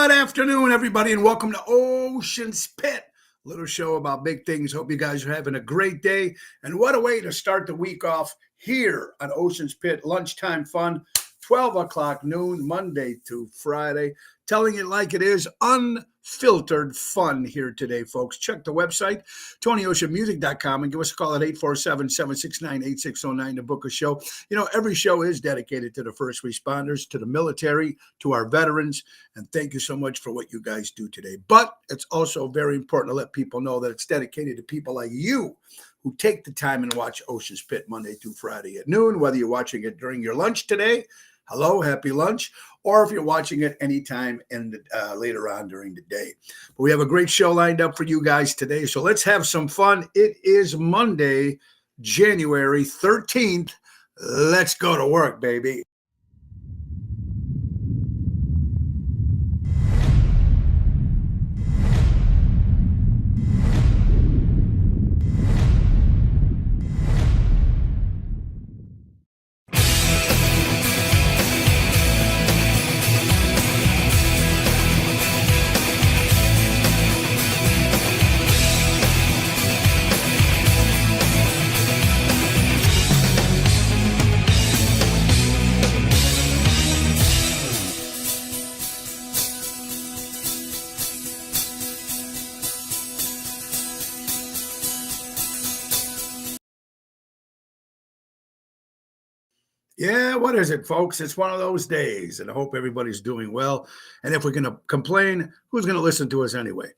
Good afternoon, everybody, and welcome to Ocean's Pit. Little show about big things. Hope you guys are having a great day. And what a way to start the week off here on Ocean's Pit. Lunchtime fun, 12 o'clock noon, Monday to Friday. Telling it like it is, unfiltered fun here today, folks. Check the website, TonyOceanMusic.com, and give us a call at 847-769-8609 to book a show. You know, every show is dedicated to the first responders, to the military, to our veterans, and thank you so much for what you guys do today. But it's also very important to let people know that it's dedicated to people like you who take the time and watch Ocean's Pit Monday through Friday at noon, whether you're watching it during your lunch today. Hello, happy lunch. Or if you're watching it anytime and later on during the day. But we have a great show lined up for you guys today. So let's have some fun. It is Monday, January 13th. Let's go to work, baby. Yeah, what is it, folks? It's one of those days, and I hope everybody's doing well. And if we're going to complain, who's going to listen to us anyway?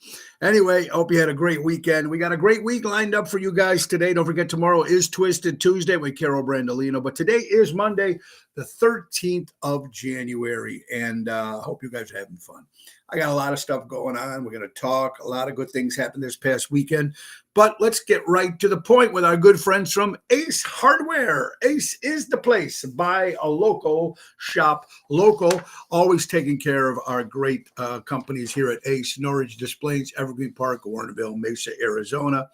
Anyway, I hope you had a great weekend. We got a great week lined up for you guys today. Don't forget, tomorrow is Twisted Tuesday with Carol Brandolino, but today is Monday, the 13th of January, and I hope you guys are having fun. I got a lot of stuff going on. We're going to talk. A lot of good things happened this past weekend. But let's get right to the point with our good friends from Ace Hardware. Ace is the place. Buy a local, shop local. Always taking care of our great companies here at Ace. Norridge Displays, Evergreen Park, Warrenville, Mesa, Arizona.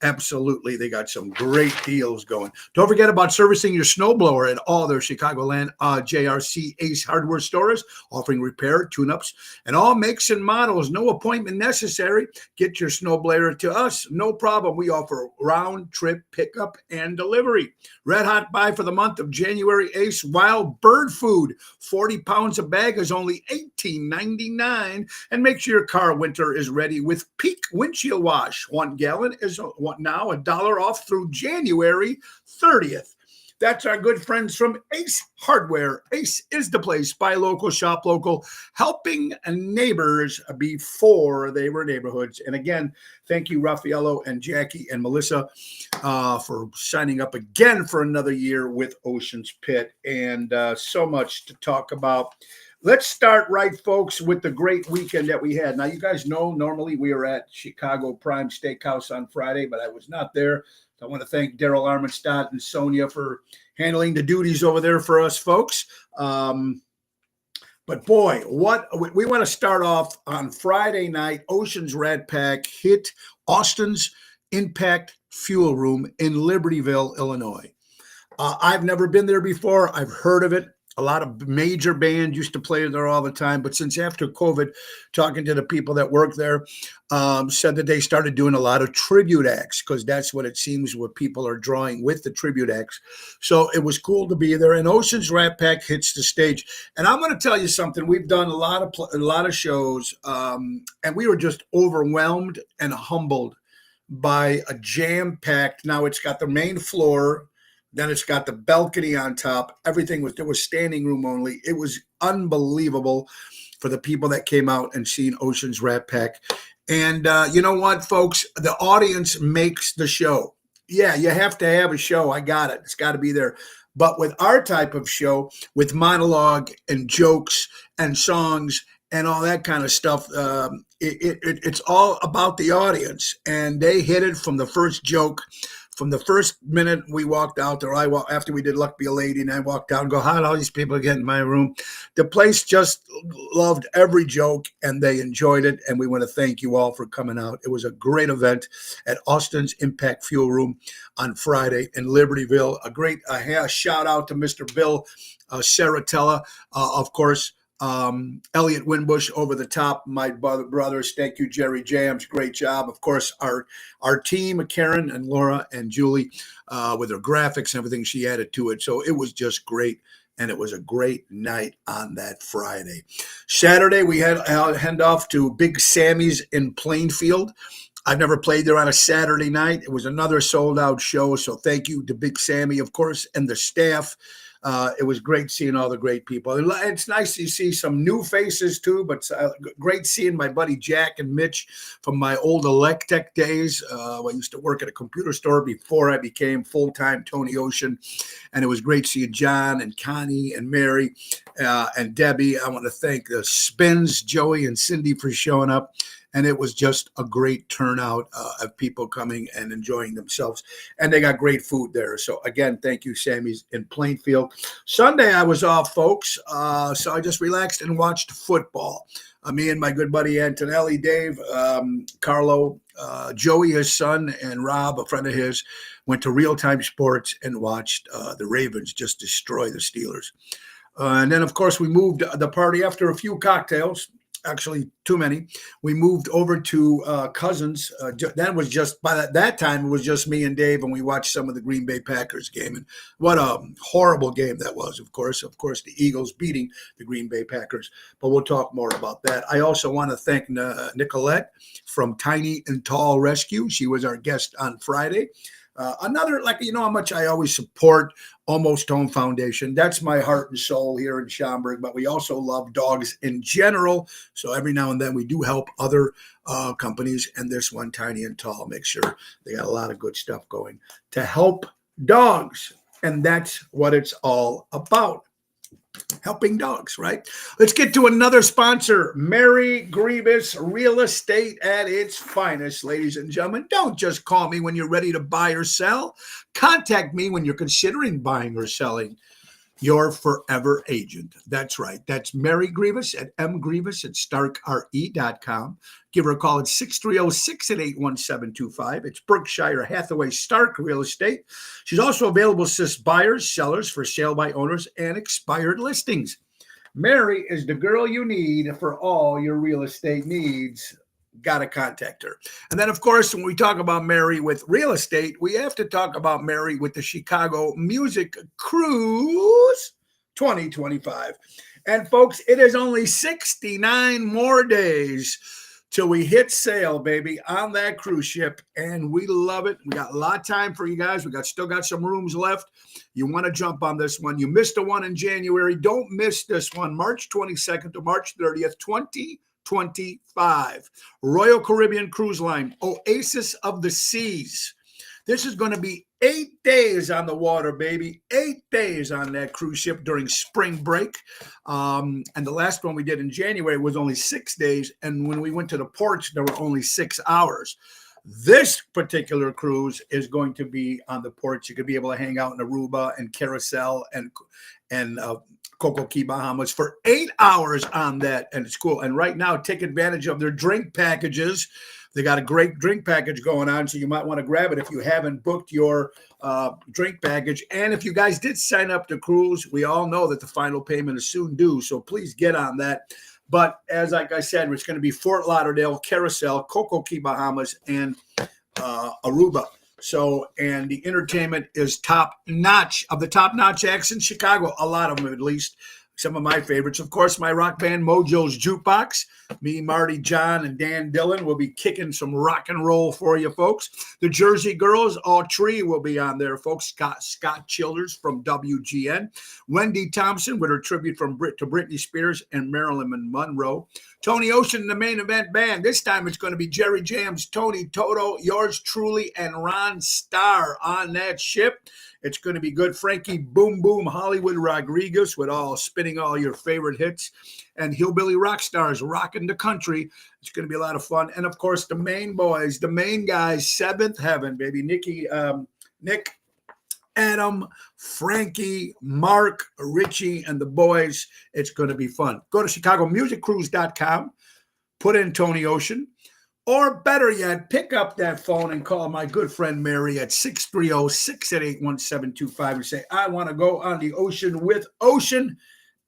Absolutely. They got some great deals going. Don't forget about servicing your snowblower at all their Chicagoland JRC Ace Hardware stores, offering repair, tune-ups, and all makes and models. No appointment necessary. Get your snowblower to us. No problem. We offer round-trip pickup and delivery. Red Hot Buy for the month of January. Ace Wild Bird Food. 40 pounds a bag is only $18.99. And make sure your car winter is ready with Peak Windshield Wash. 1 gallon is now $1 off through January 30th. That's our good friends from Ace Hardware. Ace is the place. Buy local, shop local, helping neighbors before they were neighborhoods. And again, thank you, Raffaello and Jackie and Melissa, for signing up again for another year with Ocean's Pit. And so much to talk about. Let's start right, folks, with the great weekend that we had. Now, you guys know normally we are at Chicago Prime Steakhouse on Friday, but I was not there. So I want to thank Daryl Armenstadt and Sonia for handling the duties over there for us, folks. But boy, what we want to start off on Friday night. Ocean's Rat Pack hit Austin's Impact Fuel Room in Libertyville, Illinois. I've never been there before. I've heard of it. A lot of major bands used to play there all the time. But since after COVID, talking to the people that work there, said that they started doing a lot of tribute acts because that's what it seems what people are drawing with the tribute acts. So it was cool to be there. And Ocean's Rat Pack hits the stage. And I'm going to tell you something. We've done a lot of shows, and we were just overwhelmed and humbled by a jam-packed. Now it's got the main floor. Then it's got the balcony on top. Everything there was standing room only. It was unbelievable for the people that came out and seen Ocean's Rat Pack. And you know what, folks? The audience makes the show. Yeah, you have to have a show. I got it. It's got to be there. But with our type of show, with monologue and jokes and songs and all that kind of stuff, it's all about the audience. And they hit it from the first joke. From the first minute we walked out there, after we did Luck Be a Lady, and I walked out and go, how did all these people get in my room? The place just loved every joke, and they enjoyed it, and we want to thank you all for coming out. It was a great event at Austin's Impact Fuel Room on Friday in Libertyville. A shout out to Mr. Bill Saratella, of course, Elliot Winbush over the top. My brothers, thank you, Jerry Jams. Great job. Of course, our team, Karen and Laura and Julie, with her graphics and everything she added to it. So it was just great. And it was a great night on that Friday. Saturday, we had hand off to Big Sammy's in Plainfield. I've never played there on a Saturday night. It was another sold-out show, so thank you to Big Sammy, of course, and the staff. It was great seeing all the great people. It's nice to see some new faces, too, but great seeing my buddy Jack and Mitch from my old Electech days. I used to work at a computer store before I became full-time Tony Ocean, and it was great seeing John and Connie and Mary and Debbie. I want to thank the Spins, Joey and Cindy for showing up. And it was just a great turnout of people coming and enjoying themselves. And they got great food there. So, again, thank you, Sammy's in Plainfield. Sunday, I was off, folks. So I just relaxed and watched football. Me and my good buddy Antonelli, Dave, Carlo, Joey, his son, and Rob, a friend of his, went to Real Time Sports and watched the Ravens just destroy the Steelers. And then, of course, we moved the party after a few cocktails. Actually, too many. We moved over to Cousins. That was just by that time. It was just me and Dave, and we watched some of the Green Bay Packers game. And what a horrible game that was! Of course, the Eagles beating the Green Bay Packers. But we'll talk more about that. I also want to thank Nicolette from Tiny and Tall Rescue. She was our guest on Friday. Another, how much I always support Almost Home Foundation. That's my heart and soul here in Schaumburg, but we also love dogs in general. So every now and then we do help other companies, and this one, Tiny and Tall, make sure they got a lot of good stuff going to help dogs. And that's what it's all about. Helping dogs, right? Let's get to another sponsor, Mary Grievous Real Estate at its finest, ladies and gentlemen. Don't just call me when you're ready to buy or sell. Contact me when you're considering buying or selling. Your forever agent. That's right. That's Mary Grievous at mgrievous@starkre.com. Give her a call at 630-688-1725. It's Berkshire Hathaway Stark Real Estate. She's also available to assist buyers, sellers for sale by owners, and expired listings. Mary is the girl you need for all your real estate needs. Got to contact her. And then, of course, when we talk about Mary with real estate, we have to talk about Mary with the Chicago Music Cruise 2025. And, folks, it is only 69 more days till we hit sail, baby, on that cruise ship. And we love it. We got a lot of time for you guys. Still got some rooms left. You want to jump on this one. You missed the one in January. Don't miss this one, March 22nd to March 30th, 2025. Royal Caribbean Cruise Line, Oasis of the Seas. This is going to be 8 days on the water, baby. 8 days on that cruise ship during spring break. And the last one we did in January was only 6 days. And when we went to the ports, there were only 6 hours. This particular cruise is going to be on the ports. You could be able to hang out in Aruba and Carousel and Coco Key, Bahamas for 8 hours on that. And it's cool. And right now, take advantage of their drink packages. They got a great drink package going on, so you might want to grab it if you haven't booked your drink package. And if you guys did sign up to cruise, we all know that the final payment is soon due, so please get on that. But like I said, it's going to be Fort Lauderdale, Carousel, Coco Key, Bahamas, and Aruba. So, and the entertainment is top-notch, of the top-notch acts in Chicago, a lot of them at least. Some of my favorites, of course, my rock band Mojo's Jukebox. Me, Marty, John, and Dan Dillon will be kicking some rock and roll for you, folks. The Jersey Girls, all three will be on there, folks. Scott Childers from WGN. Wendy Thompson with her tribute to Britney Spears and Marilyn Monroe. Tony Ocean, the main event band. This time it's going to be Jerry Jams, Tony Toto, yours truly, and Ron Starr on that ship. It's going to be good. Frankie Boom Boom Hollywood Rodriguez with spinning all your favorite hits. And Hillbilly Rock Stars rocking the country. It's going to be a lot of fun. And, of course, the main boys, the main guys, Seventh Heaven, baby. Nick, Adam, Frankie, Mark, Richie, and the boys. It's going to be fun. Go to ChicagoMusicCruise.com. Put in Tony Ocean. Or better yet, pick up that phone and call my good friend Mary at 630-688-1725 and say, I want to go on the ocean with Ocean.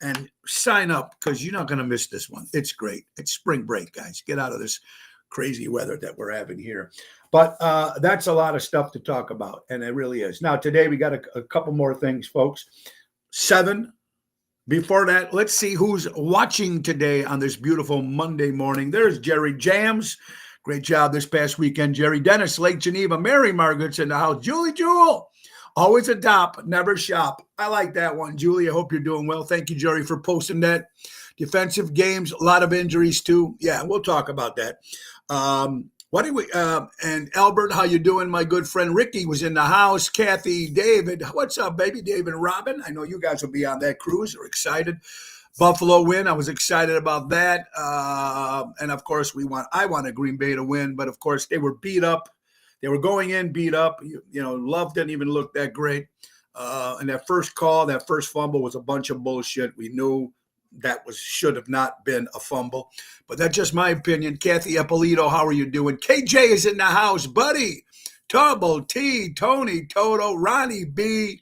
and sign up because you're not going to miss this one. It's great. It's spring break, guys. Get out of this crazy weather that we're having here. But that's a lot of stuff to talk about, and it really is. Now, today we got a couple more things, folks. 7. Before that, let's see who's watching today on this beautiful Monday morning. There's Jerry Jams. Great job this past weekend, Jerry. Dennis, Lake Geneva. Mary Margaret's in the house. Julie Jewel. Always adopt, never shop. I like that one, Julie. I hope you're doing well. Thank you, Jerry, for posting that. Defensive games, a lot of injuries too. Yeah, we'll talk about that. And Albert, how you doing? My good friend Ricky was in the house. Kathy, David, what's up, baby? David, Robin, I know you guys will be on that cruise. We're excited. Buffalo win. I was excited about that. And of course, I wanted Green Bay to win, but of course they were beat up. They were going in beat up. Love didn't even look that great. And that first call, that first fumble was a bunch of bullshit. We knew that should have not been a fumble. But that's just my opinion. Kathy Eppolito, how are you doing? KJ is in the house, buddy. Tubble, T, Tony, Toto, Ronnie B.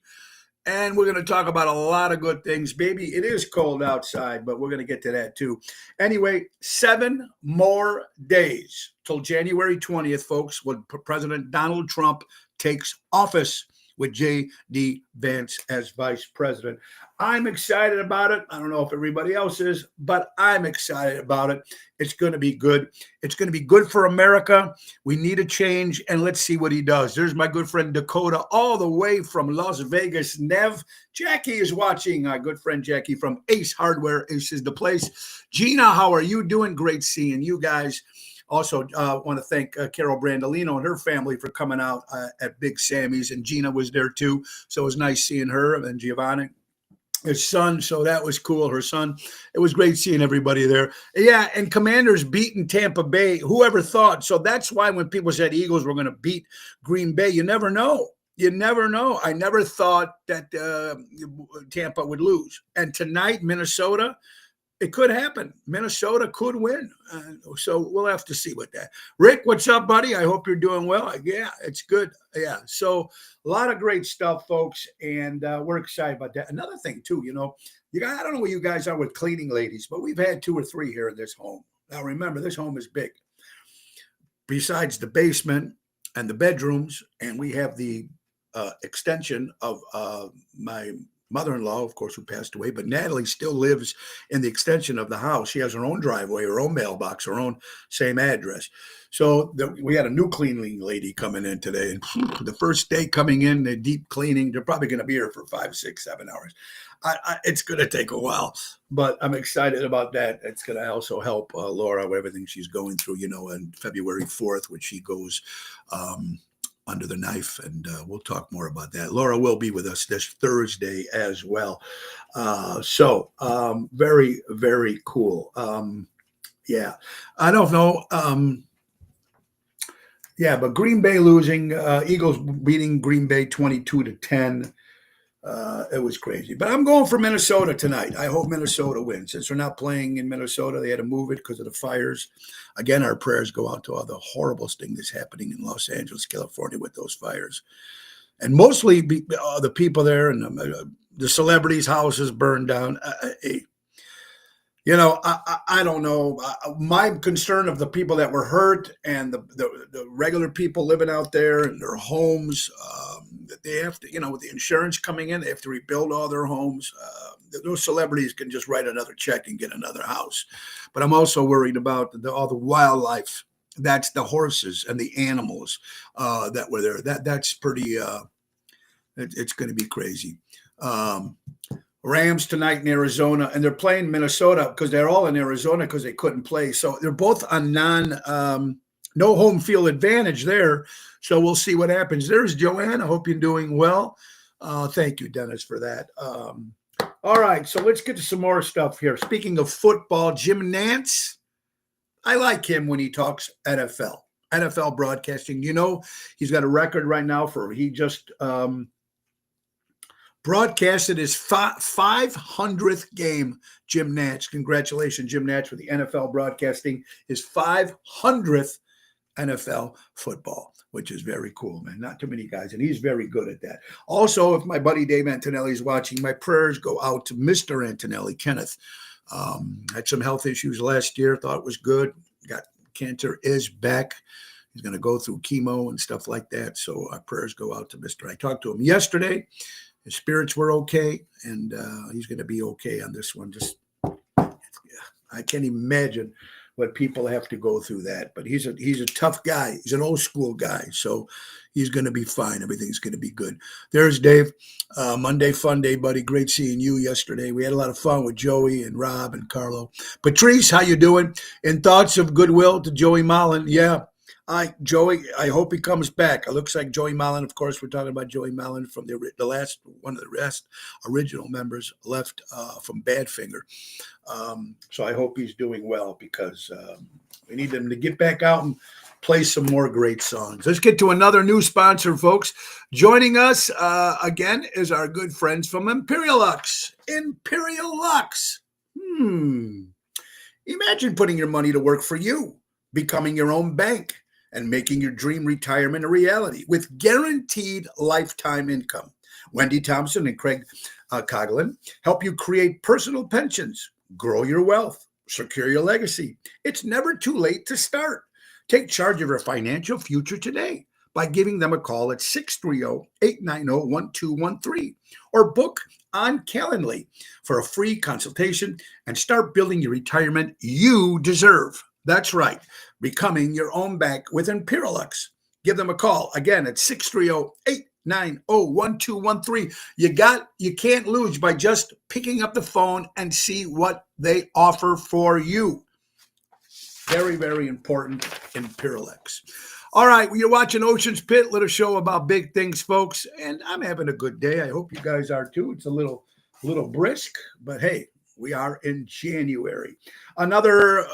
And we're going to talk about a lot of good things. Baby, it is cold outside, but we're going to get to that too. Anyway, 7 more days till January 20th, folks, when President Donald Trump takes office with J.D. Vance as vice president. I'm excited about it. I don't know if everybody else is, but I'm excited about it. It's going to be good. It's going to be good for America. We need a change, and let's see what he does. There's my good friend Dakota, all the way from Las Vegas. Nev, Jackie is watching. Our good friend Jackie from Ace Hardware. Ace is the place. Gina, how are you doing? Great seeing you guys. Also, want to thank Carol Brandolino and her family for coming out at Big Sammy's, and Gina was there too. So it was nice seeing her, and Giovanni, his son. So that was cool. Her son. It was great seeing everybody there. Yeah, and Commanders beating Tampa Bay. Whoever thought? So that's why when people said Eagles were going to beat Green Bay, you never know. You never know. I never thought that Tampa would lose. And tonight, Minnesota. It could happen. Minnesota could win. So we'll have to see with that. Rick, what's up, buddy? I hope you're doing well. Yeah, it's good. Yeah. So a lot of great stuff, folks. And we're excited about that. Another thing, too, you guys, I don't know where you guys are with cleaning ladies, but we've had 2 or 3 here in this home. Now, remember, this home is big. Besides the basement and the bedrooms, and we have the extension of my mother-in-law, of course, who passed away, but Natalie still lives in the extension of the house. She has her own driveway, her own mailbox, her own same address. So we had a new cleaning lady coming in today. And the first day coming in, the deep cleaning, they're probably going to be here for 5, 6, 7 hours. It's going to take a while, but I'm excited about that. It's going to also help Laura with everything she's going through, on February 4th, when she goes under the knife, and we'll talk more about that. Laura will be with us this Thursday as well. So very, very cool. Yeah, I don't know. Yeah, but Green Bay losing, Eagles beating Green Bay 22-10. It was crazy. But I'm going for Minnesota tonight. I hope Minnesota wins. Since they're not playing in Minnesota, they had to move it because of the fires. Again, our prayers go out to all the horrible thing that's happening in Los Angeles, California with those fires. And mostly the people there and the celebrities' houses burned down. I don't know. My concern of the people that were hurt and the regular people living out there in their homes, that they have to, with the insurance coming in, they have to rebuild all their homes. Those celebrities can just write another check and get another house. But I'm also worried about all the wildlife. That's the horses and the animals that were there. That's pretty. It's going to be crazy. Rams tonight in Arizona, and they're playing Minnesota because they're all in Arizona because they couldn't play. So they're both on no home field advantage there. So we'll see what happens. There's Joanne. I hope you're doing well. Thank you, Dennis, for that. All right, so let's get to some more stuff here. Speaking of football, Jim Nantz, I like him when he talks NFL broadcasting. He's got a record right now he just broadcasted his 500th game, Jim Nantz. Congratulations, Jim Nantz, for the NFL broadcasting his 500th NFL football, which is very cool, man. Not too many guys, and he's very good at that. Also, if my buddy Dave Antonelli is watching, my prayers go out to Mr. Antonelli, Kenneth. Had some health issues last year, thought it was good. Got cancer, is back. He's going to go through chemo and stuff like that. So our prayers go out to Mr. I talked to him yesterday. His spirits were okay, and he's going to be okay on this one. Just, I can't imagine what people have to go through that. But he's a tough guy. He's an old school guy. So he's going to be fine. Everything's going to be good. There's Dave. Monday fun day, buddy. Great seeing you yesterday. We had a lot of fun with Joey and Rob and Carlo. Patrice, how you doing? And thoughts of goodwill to Joey Mullen. Yeah. Joey, I hope he comes back. It looks like Joey Mullen, of course, we're talking about Joey Mullen from the last, one of the rest original members left from Badfinger. So I hope he's doing well because we need him to get back out and play some more great songs. Let's get to another new sponsor, folks. Joining us again is our good friends from Imperial Lux. Imperial Lux. Imagine putting your money to work for you, becoming your own bank, and making your dream retirement a reality with guaranteed lifetime income. Wendy Thompson and Craig Coughlin help you create personal pensions, grow your wealth, secure your legacy. It's never too late to start. Take charge of your financial future today by giving them a call at 630-890-1213 or book on Calendly for a free consultation and start building your retirement you deserve. That's right. Becoming your own bank with Imperial Lux. Give them a call again at 630-890-1213. You can't lose by just picking up the phone and see what they offer for you. Very, very important. Imperial Lux. All right, you're watching Ocean's Pit, little show about big things, folks, and I'm having a good day. I hope you guys are too. It's a little brisk, but hey, we are in January. Another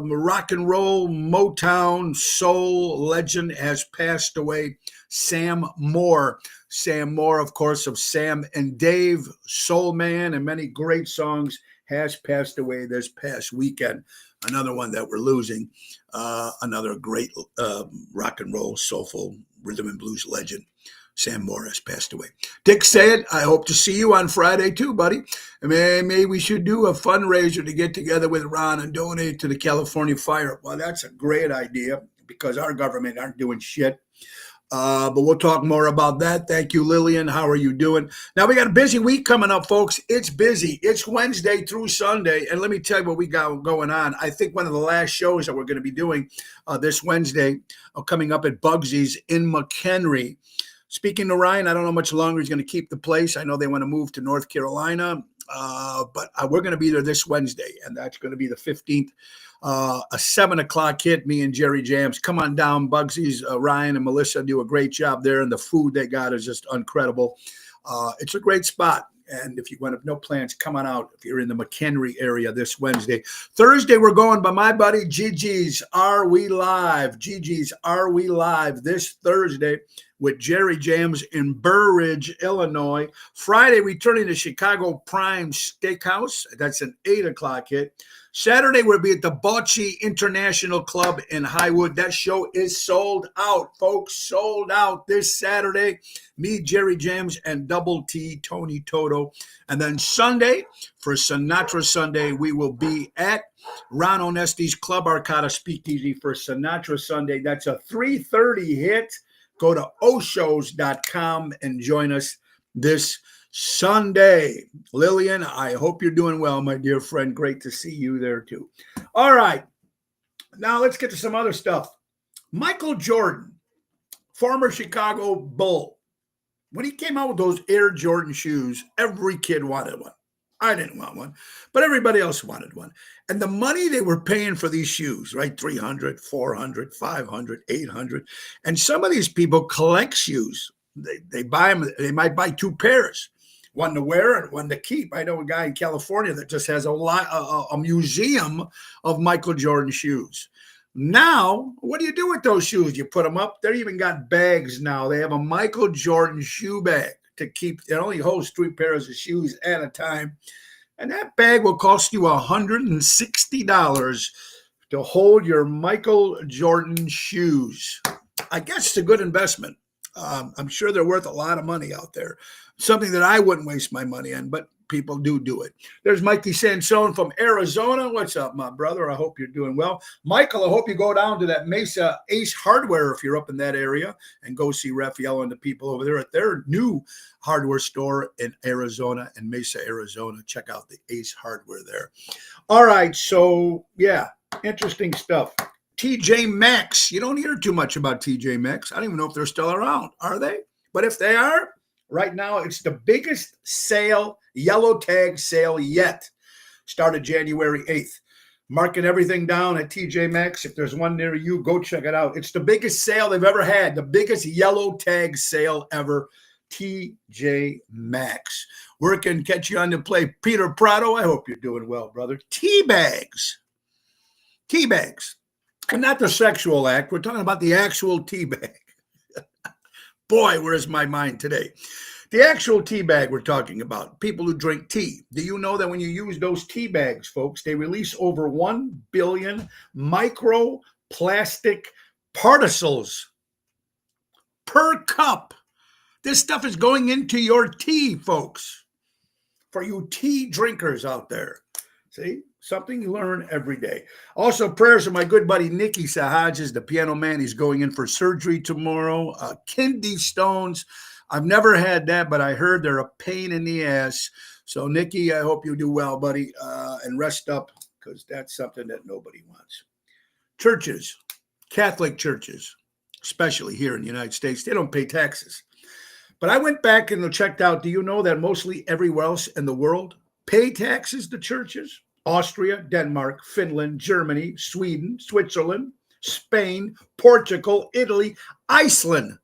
rock and roll, Motown, soul legend has passed away, Sam Moore. Sam Moore, of course, of Sam and Dave, Soul Man, and many great songs, has passed away this past weekend. Another one that we're losing, another great rock and roll, soulful rhythm and blues legend. Sam Moore has passed away. Dick said, I hope to see you on Friday too, buddy. Maybe we should do a fundraiser to get together with Ron and donate to the California fire. Well, that's a great idea because our government aren't doing shit. But we'll talk more about that. Thank you, Lillian. How are you doing? Now, we got a busy week coming up, folks. It's busy. It's Wednesday through Sunday. And let me tell you what we got going on. I think one of the last shows that we're going to be doing this Wednesday coming up at Bugsy's in McHenry. Speaking to Ryan, I don't know how much longer he's going to keep the place. I know they want to move to North Carolina, but we're going to be there this Wednesday, and that's going to be the 15th. A 7 o'clock hit, me and Jerry Jams. Come on down, Bugsy's. Ryan and Melissa do a great job there, and the food they got is just incredible. It's a great spot. And if you want to, no plans, come on out if you're in the McHenry area this Wednesday. Thursday, we're going by my buddy Gigi's Are We Live? Gigi's Are We Live this Thursday with Jerry Jams in Burr Ridge, Illinois. Friday, returning to Chicago Prime Steakhouse. That's an 8 o'clock hit. Saturday, we'll be at the Bocce International Club in Highwood. That show is sold out, folks. Sold out this Saturday. Me, Jerry Jams, and Double T, Tony Toto. And then Sunday, for Sinatra Sunday, we will be at Ron Onesti's Club Arcada Speakeasy for Sinatra Sunday. That's a 3:30 hit. Go to oshows.com and join us this Sunday. Lillian, I hope you're doing well, my dear friend. Great to see you there too. All right. Now let's get to some other stuff. Michael Jordan, former Chicago Bull. When he came out with those Air Jordan shoes, every kid wanted one. I didn't want one, but everybody else wanted one. And the money they were paying for these shoes, right? $300, $400, $500, $800. And some of these people collect shoes. They buy them. They might buy 2 pairs. One to wear and one to keep. I know a guy in California that just has a museum of Michael Jordan shoes. Now, what do you do with those shoes? You put them up. They even got bags now. They have a Michael Jordan shoe bag to keep. It only holds 3 pairs of shoes at a time. And that bag will cost you $160 to hold your Michael Jordan shoes. I guess it's a good investment. I'm sure they're worth a lot of money out there. Something that I wouldn't waste my money on, but people do it. There's Mikey Sansone from Arizona. What's up, my brother? I hope you're doing well. Michael, I hope you go down to that Mesa Ace Hardware if you're up in that area and go see Raphael and the people over there at their new hardware store in Arizona and Mesa, Arizona. Check out the Ace Hardware there. All right, so yeah, interesting stuff. TJ Maxx. You don't hear too much about TJ Maxx. I don't even know if they're still around. Are they? But if they are, right now it's the biggest sale, yellow tag sale yet. Started January 8th. Marking everything down at TJ Maxx. If there's one near you, go check it out. It's the biggest sale they've ever had. The biggest yellow tag sale ever. TJ Maxx. Where can catch you on the play? Peter Prado, I hope you're doing well, brother. Tea bags. Tea bags. And not the sexual act. We're talking about the actual tea bag. Boy, where's my mind today? The actual tea bag we're talking about. People who drink tea. Do you know that when you use those tea bags, folks, they release over 1 billion microplastic particles per cup? This stuff is going into your tea, folks. For you tea drinkers out there. See? Something you learn every day. Also, prayers of my good buddy Nikki Sahajas, the piano man. He's going in for surgery tomorrow. Kidney stones. I've never had that, but I heard they're a pain in the ass. So, Nikki, I hope you do well, buddy, and rest up because that's something that nobody wants. Churches, Catholic churches, especially here in the United States, they don't pay taxes. But I went back and checked out. Do you know that mostly everywhere else in the world pay taxes to churches? Austria, Denmark, Finland, Germany, Sweden, Switzerland, Spain, Portugal, Italy, Iceland.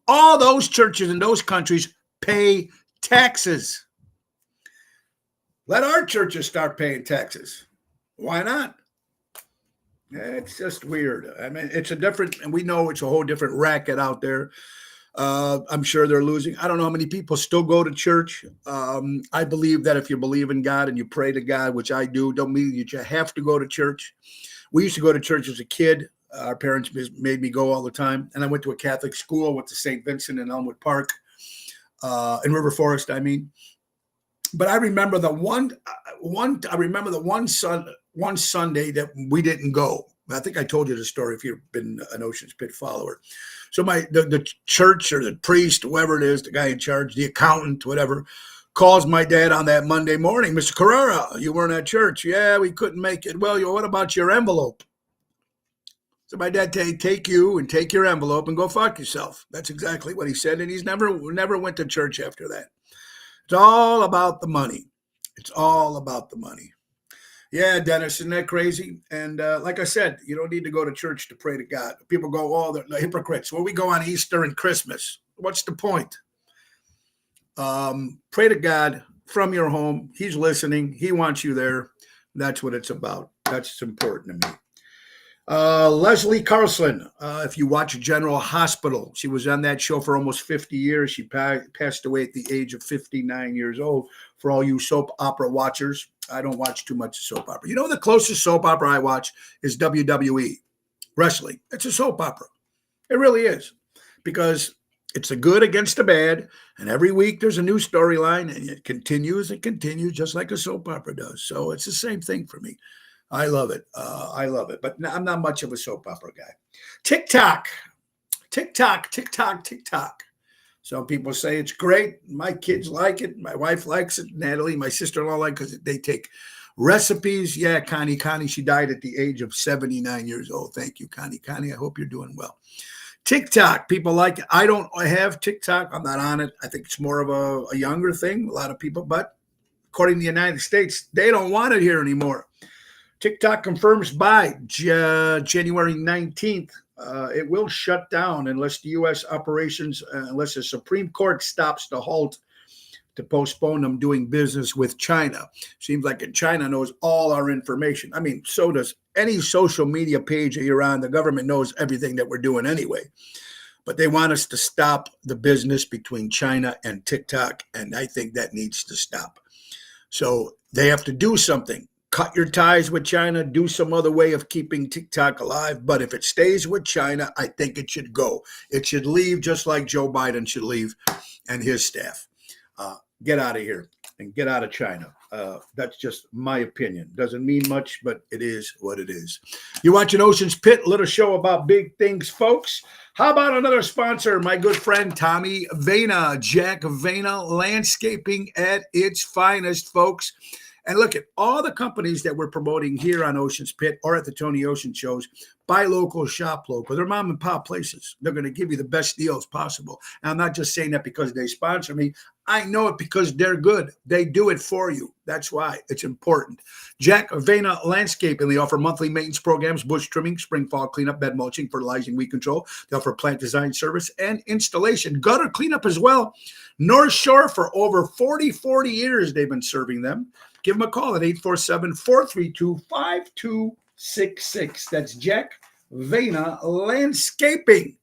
All those churches in those countries pay taxes. Let our churches start paying taxes. Why not? It's just weird. I mean, it's a different, and we know it's a whole different racket out there. I'm sure they're losing. I don't know how many people still go to church. I believe that if you believe in God and you pray to God, which I do, don't mean that you have to go to church. We used to go to church as a kid. Our parents made me go all the time. And I went to a Catholic school, went to St. Vincent in Elmwood Park, in River Forest, I mean. But I remember the one Sunday that we didn't go. I think I told you the story if you've been an Ocean's Pit follower. So the church or the priest, whoever it is, the guy in charge, the accountant, whatever, calls my dad on that Monday morning. Mr. Carrera, you weren't at church. Yeah, we couldn't make it. Well, what about your envelope? So my dad take you and take your envelope and go fuck yourself. That's exactly what he said. And he's never went to church after that. It's all about the money. It's all about the money. Yeah, Dennis, isn't that crazy? And like I said, you don't need to go to church to pray to God. People go, oh, they're hypocrites. Well, we go on Easter and Christmas. What's the point? Pray to God from your home. He's listening. He wants you there. That's what it's about. That's important to me. Leslie Carlson, if you watch General Hospital, she was on that show for almost 50 years. She passed away at the age of 59 years old. For all you soap opera watchers, I don't watch too much soap opera. You know, the closest soap opera I watch is WWE wrestling. It's a soap opera. It really is, because it's the good against the bad, and every week there's a new storyline, and it continues just like a soap opera does. So it's the same thing for me. I love it. But I'm not much of a soap opera guy. TikTok. Some people say it's great. My kids like it. My wife likes it. Natalie, my sister-in-law, like it because they take recipes. Yeah, Connie, she died at the age of 79 years old. Thank you, Connie. I hope you're doing well. TikTok, people like it. I don't have TikTok. I'm not on it. I think it's more of a younger thing, a lot of people. But according to the United States, they don't want it here anymore. TikTok confirms by January 19th, it will shut down unless the U.S. operations, unless the Supreme Court stops the halt to postpone them doing business with China. Seems like China knows all our information. I mean, so does any social media page that you're on. The government knows everything that we're doing anyway. But they want us to stop the business between China and TikTok, and I think that needs to stop. So they have to do something. cut your ties with China, do some other way of keeping TikTok alive. But if it stays with China, I think it should go. It should leave just like Joe Biden should leave and his staff. Get out of here and get out of China. That's just my opinion. Doesn't mean much, but it is what it is. You're watching Ocean's Pit, little show about big things, folks. How about another sponsor, my good friend Tommy Vena, Jack Vena Landscaping at its finest, folks. And look at all the companies that we're promoting here on Ocean's Pit or at the Tony Ocean shows. Buy local, shop local. They're mom and pop places. They're going to give you the best deals possible. And I'm not just saying that because they sponsor me. I know it because they're good. They do it for you. That's why it's important. Jack Vena Landscaping. They offer monthly maintenance programs, bush trimming, spring, fall cleanup, bed mulching, fertilizing, weed control. They offer plant design service and installation. Gutter cleanup as well. North Shore for over 40 years they've been serving them. Give them a call at 847-432-5266. That's Jack Vena Landscaping.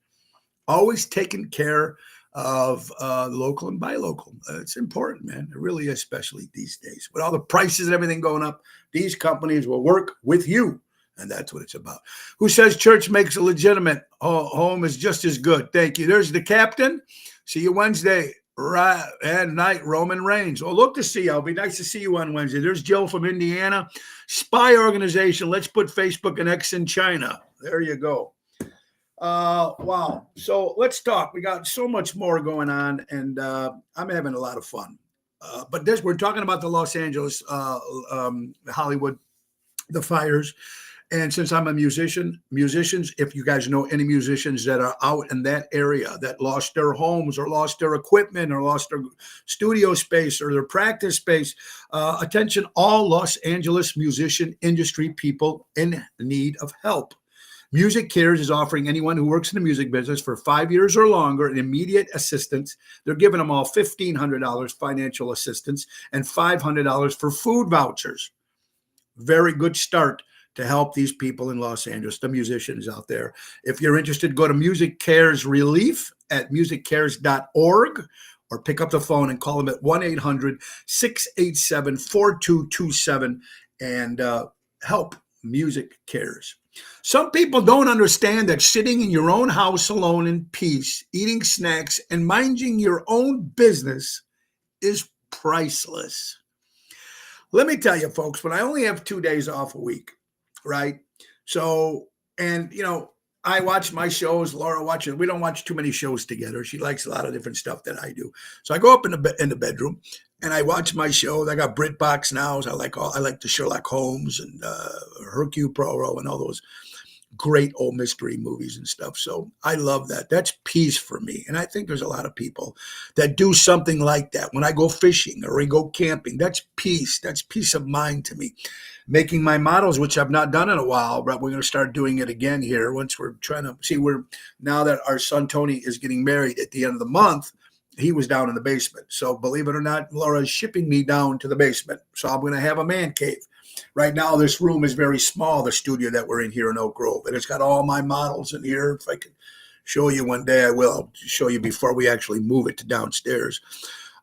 Always taking care of local and buy local. It's important, man. It really is, especially these days. With all the prices and everything going up, these companies will work with you. And that's what it's about. Who says church makes a legitimate home is just as good? Thank you. There's the captain. See you Wednesday. Right at night, Roman Reigns. Oh, look to see you. It'll be nice to see you on Wednesday. There's Jill from Indiana. Spy organization. Let's put Facebook and X in China. There you go. Wow. So let's talk. We got so much more going on, and I'm having a lot of fun. But we're talking about the Los Angeles, Hollywood, the fires. And since I'm a musicians, if you guys know any musicians that are out in that area that lost their homes or lost their equipment or lost their studio space or their practice space, attention all Los Angeles musician industry people in need of help. Music Cares is offering anyone who works in the music business for 5 years or longer an immediate assistance. They're giving them all $1,500 financial assistance and $500 for food vouchers. Very good start to help these people in Los Angeles, the musicians out there. If you're interested, go to Music Cares Relief at musiccares.org or pick up the phone and call them at 1-800-687-4227 and help Music Cares. Some people don't understand that sitting in your own house alone in peace, eating snacks, and minding your own business is priceless. Let me tell you, folks, when I only have 2 days off a week, right? So, and, I watch my shows. Laura watches. We don't watch too many shows together. She likes a lot of different stuff that I do. So I go up in the bedroom and I watch my shows. I got BritBox now. So I like the Sherlock Holmes and Hercule Poirot and all those great old mystery movies and stuff. So I love that. That's peace for me. And I think there's a lot of people that do something like that. When I go fishing or I go camping, that's peace. That's peace of mind to me. Making my models, which I've not done in a while, but we're going to start doing it again here once we're trying to see now that our son Tony is getting married at the end of the month. He was down in the basement. So believe it or not, Laura is shipping me down to the basement. So I'm going to have a man cave. Right now, this room is very small, the studio that we're in here in Oak Grove. And it's got all my models in here. If I could show you one day, I will. I'll show you before we actually move it to downstairs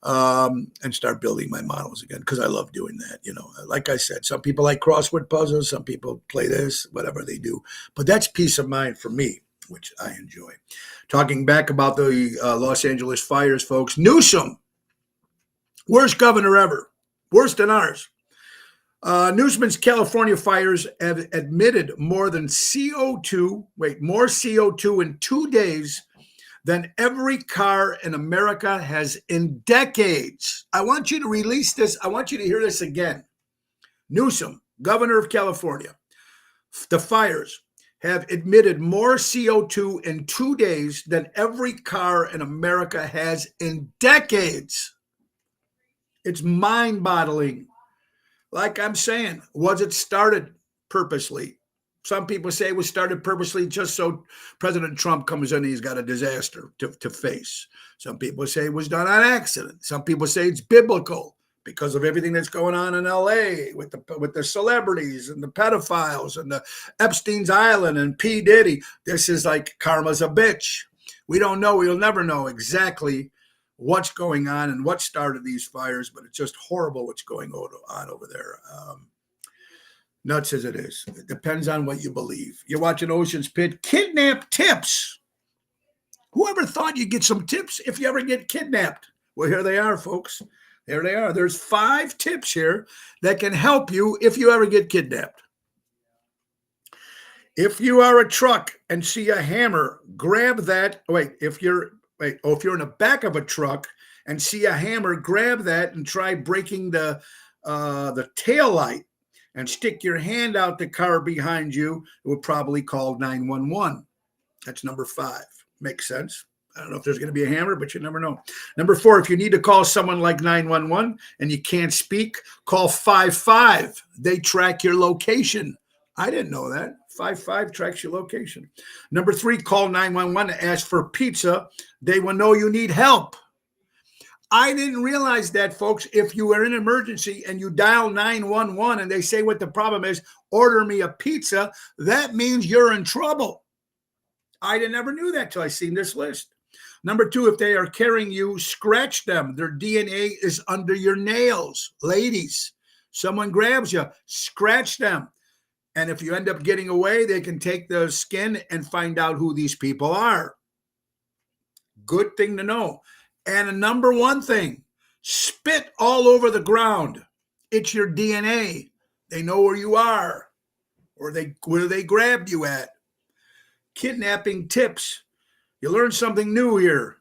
and start building my models again because I love doing that. Like I said, some people like crossword puzzles. Some people play this, whatever they do. But that's peace of mind for me, which I enjoy. Talking back about the Los Angeles fires, folks. Newsom, worst governor ever. Worse than ours. Newsom's California fires have emitted more CO2 in 2 days than every car in America has in decades. I want you to release this. I want you to hear this again. Newsom, governor of California, the fires have emitted more CO2 in 2 days than every car in America has in decades. It's mind-boggling. Like I'm saying, was it started purposely? Some people say it was started purposely just so President Trump comes in and he's got a disaster to face. Some people say it was done on accident. Some people say it's biblical because of everything that's going on in LA with the celebrities and the pedophiles and the Epstein's Island and P. Diddy. This is like karma's a bitch. We don't know. We'll never know exactly what's going on and what started these fires, but it's just horrible what's going on over there. nuts as it is. It depends on what you believe. You're watching Ocean's Pit. Kidnap tips. Whoever thought you'd get some tips if you ever get kidnapped? Well, here they are, folks. There they are. There's 5 tips here that can help you if you ever get kidnapped. If you are a truck and see a hammer, grab that. If you're in the back of a truck and see a hammer, grab that and try breaking the tail light and stick your hand out the car behind you. It would probably call 911. That's number 5. Makes sense. I don't know if there's going to be a hammer, but you never know. Number 4, if you need to call someone like 911 and you can't speak, call 55. They track your location. I didn't know that. 55 tracks your location. Number 3, call 911 to ask for pizza. They will know you need help. I didn't realize that, folks. If you are in an emergency and you dial 911 and they say what the problem is, order me a pizza, that means you're in trouble. I never knew that till I seen this list. Number 2, if they are carrying you, scratch them. Their DNA is under your nails. Ladies, someone grabs you, scratch them. And if you end up getting away, they can take the skin and find out who these people are. Good thing to know. And a number 1 thing, spit all over the ground. It's your DNA. They know where you are or where they grabbed you at. Kidnapping tips. You learn something new here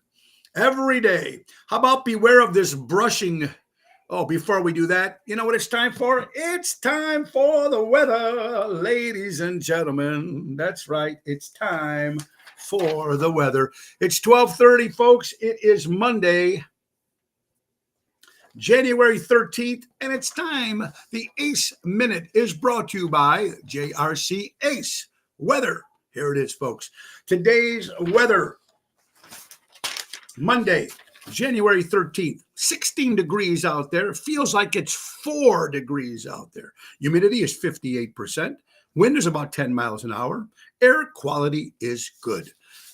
every day. How about beware of this brushing? Oh, before we do that, you know what it's time for? It's time for the weather, ladies and gentlemen. That's right. It's time for the weather. It's 12:30, folks. It is Monday, January 13th, and it's time. The Ace Minute is brought to you by JRC Ace Weather. Here it is, folks. Today's weather, Monday, January 13th, 16 degrees out there. Feels like it's 4 degrees out there. Humidity is 58%. Wind is about 10 miles an hour. Air quality is good.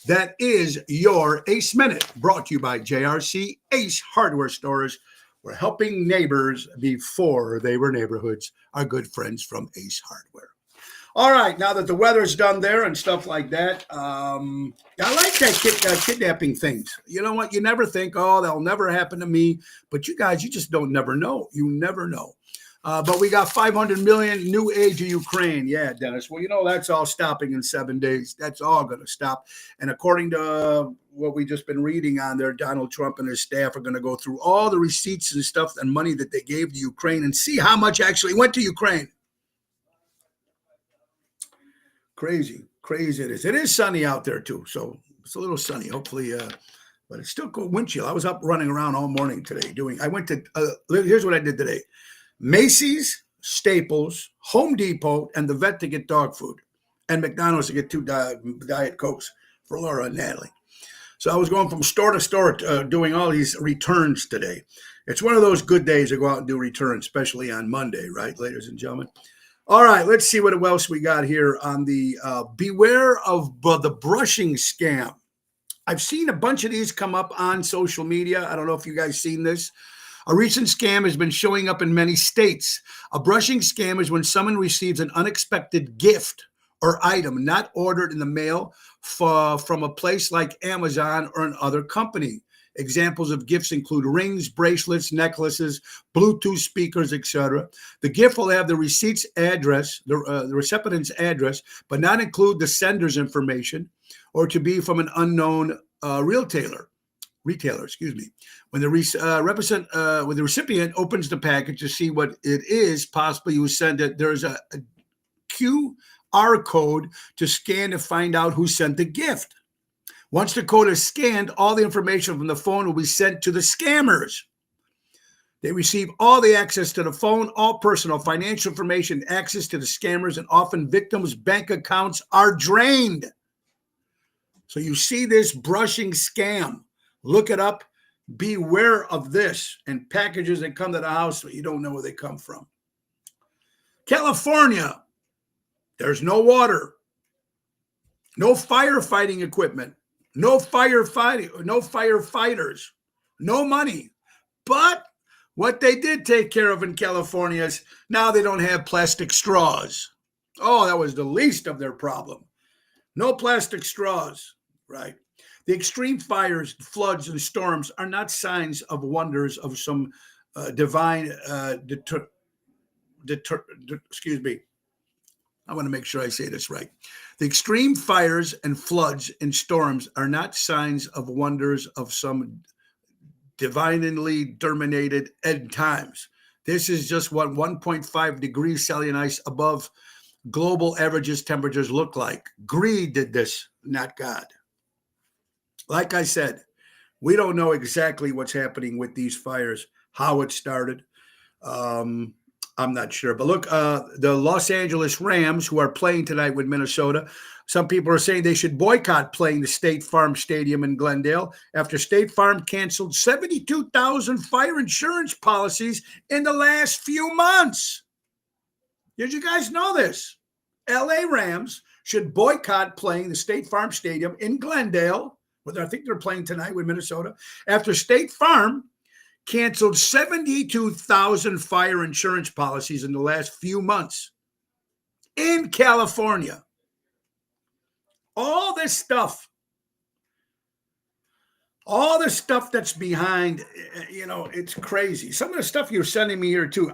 That is your Ace Minute, brought to you by JRC Ace Hardware Stores. We're helping neighbors before they were neighborhoods. Our good friends from Ace Hardware. All right, now that the weather's done there and stuff like that, I like that kidnapping things. You know what? You never think, oh, that'll never happen to me. But you guys, you just don't never know. You never know. But we got 500 million new age of Ukraine. Yeah, Dennis. Well, you know, that's all stopping in 7 days. That's all going to stop. And according to what we just been reading on there, Donald Trump and his staff are going to go through all the receipts and stuff and money that they gave to Ukraine and see how much actually went to Ukraine. Crazy it is. It is sunny out there too, so it's a little sunny. Hopefully, but it's still cold, wind chill. I was up running around all morning today here's what I did today: Macy's, Staples, Home Depot, and the vet to get dog food, and McDonald's to get 2 Diet Cokes for Laura and Natalie. So I was going from store to store doing all these returns today. It's one of those good days to go out and do returns, especially on Monday, right, ladies and gentlemen? All right, let's see what else we got here on the beware of the brushing scam. I've seen a bunch of these come up on social media. I don't know if you guys seen this. A recent scam has been showing up in many states. A brushing scam is when someone receives an unexpected gift or item not ordered in the mail from a place like Amazon or another company. Examples of gifts include rings, bracelets, necklaces, Bluetooth speakers, etc. The gift will have the receipt's address, the recipient's address, but not include the sender's information, or to be from an unknown retailer. When the recipient opens the package to see what it is, possibly you send it. There's a QR code to scan to find out who sent the gift. Once the code is scanned, all the information from the phone will be sent to the scammers. They receive all the access to the phone, all personal financial information, access to the scammers, and often victims' bank accounts are drained. So you see this brushing scam. Look it up. Beware of this and packages that come to the house that you don't know where they come from. California, there's no water, no firefighting equipment. No firefighters, no money. But What they did take care of in California is now they don't have plastic straws. Oh, that was the least of their problem. No plastic straws, right? The extreme fires, floods, and storms are not signs of wonders of some divine excuse me. I want to make sure I say this right. The extreme fires and floods and storms are not signs of wonders of some divinely terminated end times. This is just what 1.5 degrees Celsius above global averages temperatures look like. Greed did this, not God. Like I said, we don't know exactly what's happening with these fires, how it started. I'm not sure. But look, the Los Angeles Rams, who are playing tonight with Minnesota, some people are saying they should boycott playing the State Farm Stadium in Glendale after State Farm canceled 72,000 fire insurance policies in the last few months. Did you guys know this? LA Rams should boycott playing the State Farm Stadium in Glendale, where I think they're playing tonight with Minnesota, after State Farm canceled 72,000 fire insurance policies in the last few months in California. All this stuff that's behind, it's crazy. Some of the stuff you're sending me here too.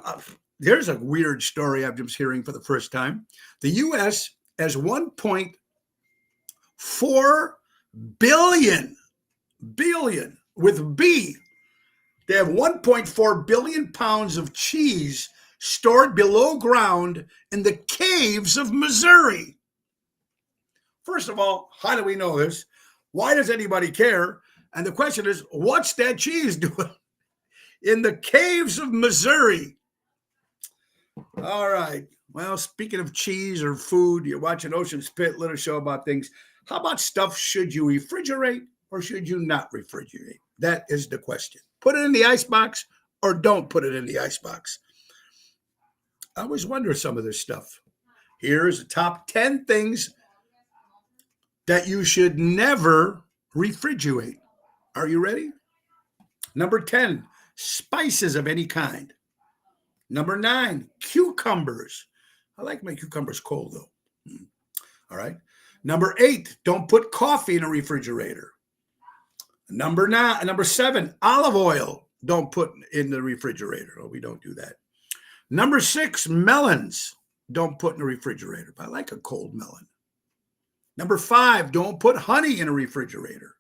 There's a weird story I'm just hearing for the first time. The U.S. has 1.4 billion with B. They have 1.4 billion pounds of cheese stored below ground in the caves of Missouri. First of all, how do we know this? Why does anybody care? And the question is, what's that cheese doing in the caves of Missouri? All right. Well, speaking of cheese or food, you're watching Ocean's Pit, little show about things. How about stuff should you refrigerate or should you not refrigerate? That is the question. Put it in the icebox or don't put it in the icebox. I always wonder some of this stuff. Here's the top 10 things that you should never refrigerate. Are you ready? Number 10, spices of any kind. Number 9, cucumbers. I like my cucumbers cold, though. All right. Number 8, don't put coffee in a refrigerator. Number 7, olive oil. Don't put in the refrigerator. Oh, we don't do that. Number 6, melons. Don't put in the refrigerator. But I like a cold melon. Number 5, don't put honey in a refrigerator.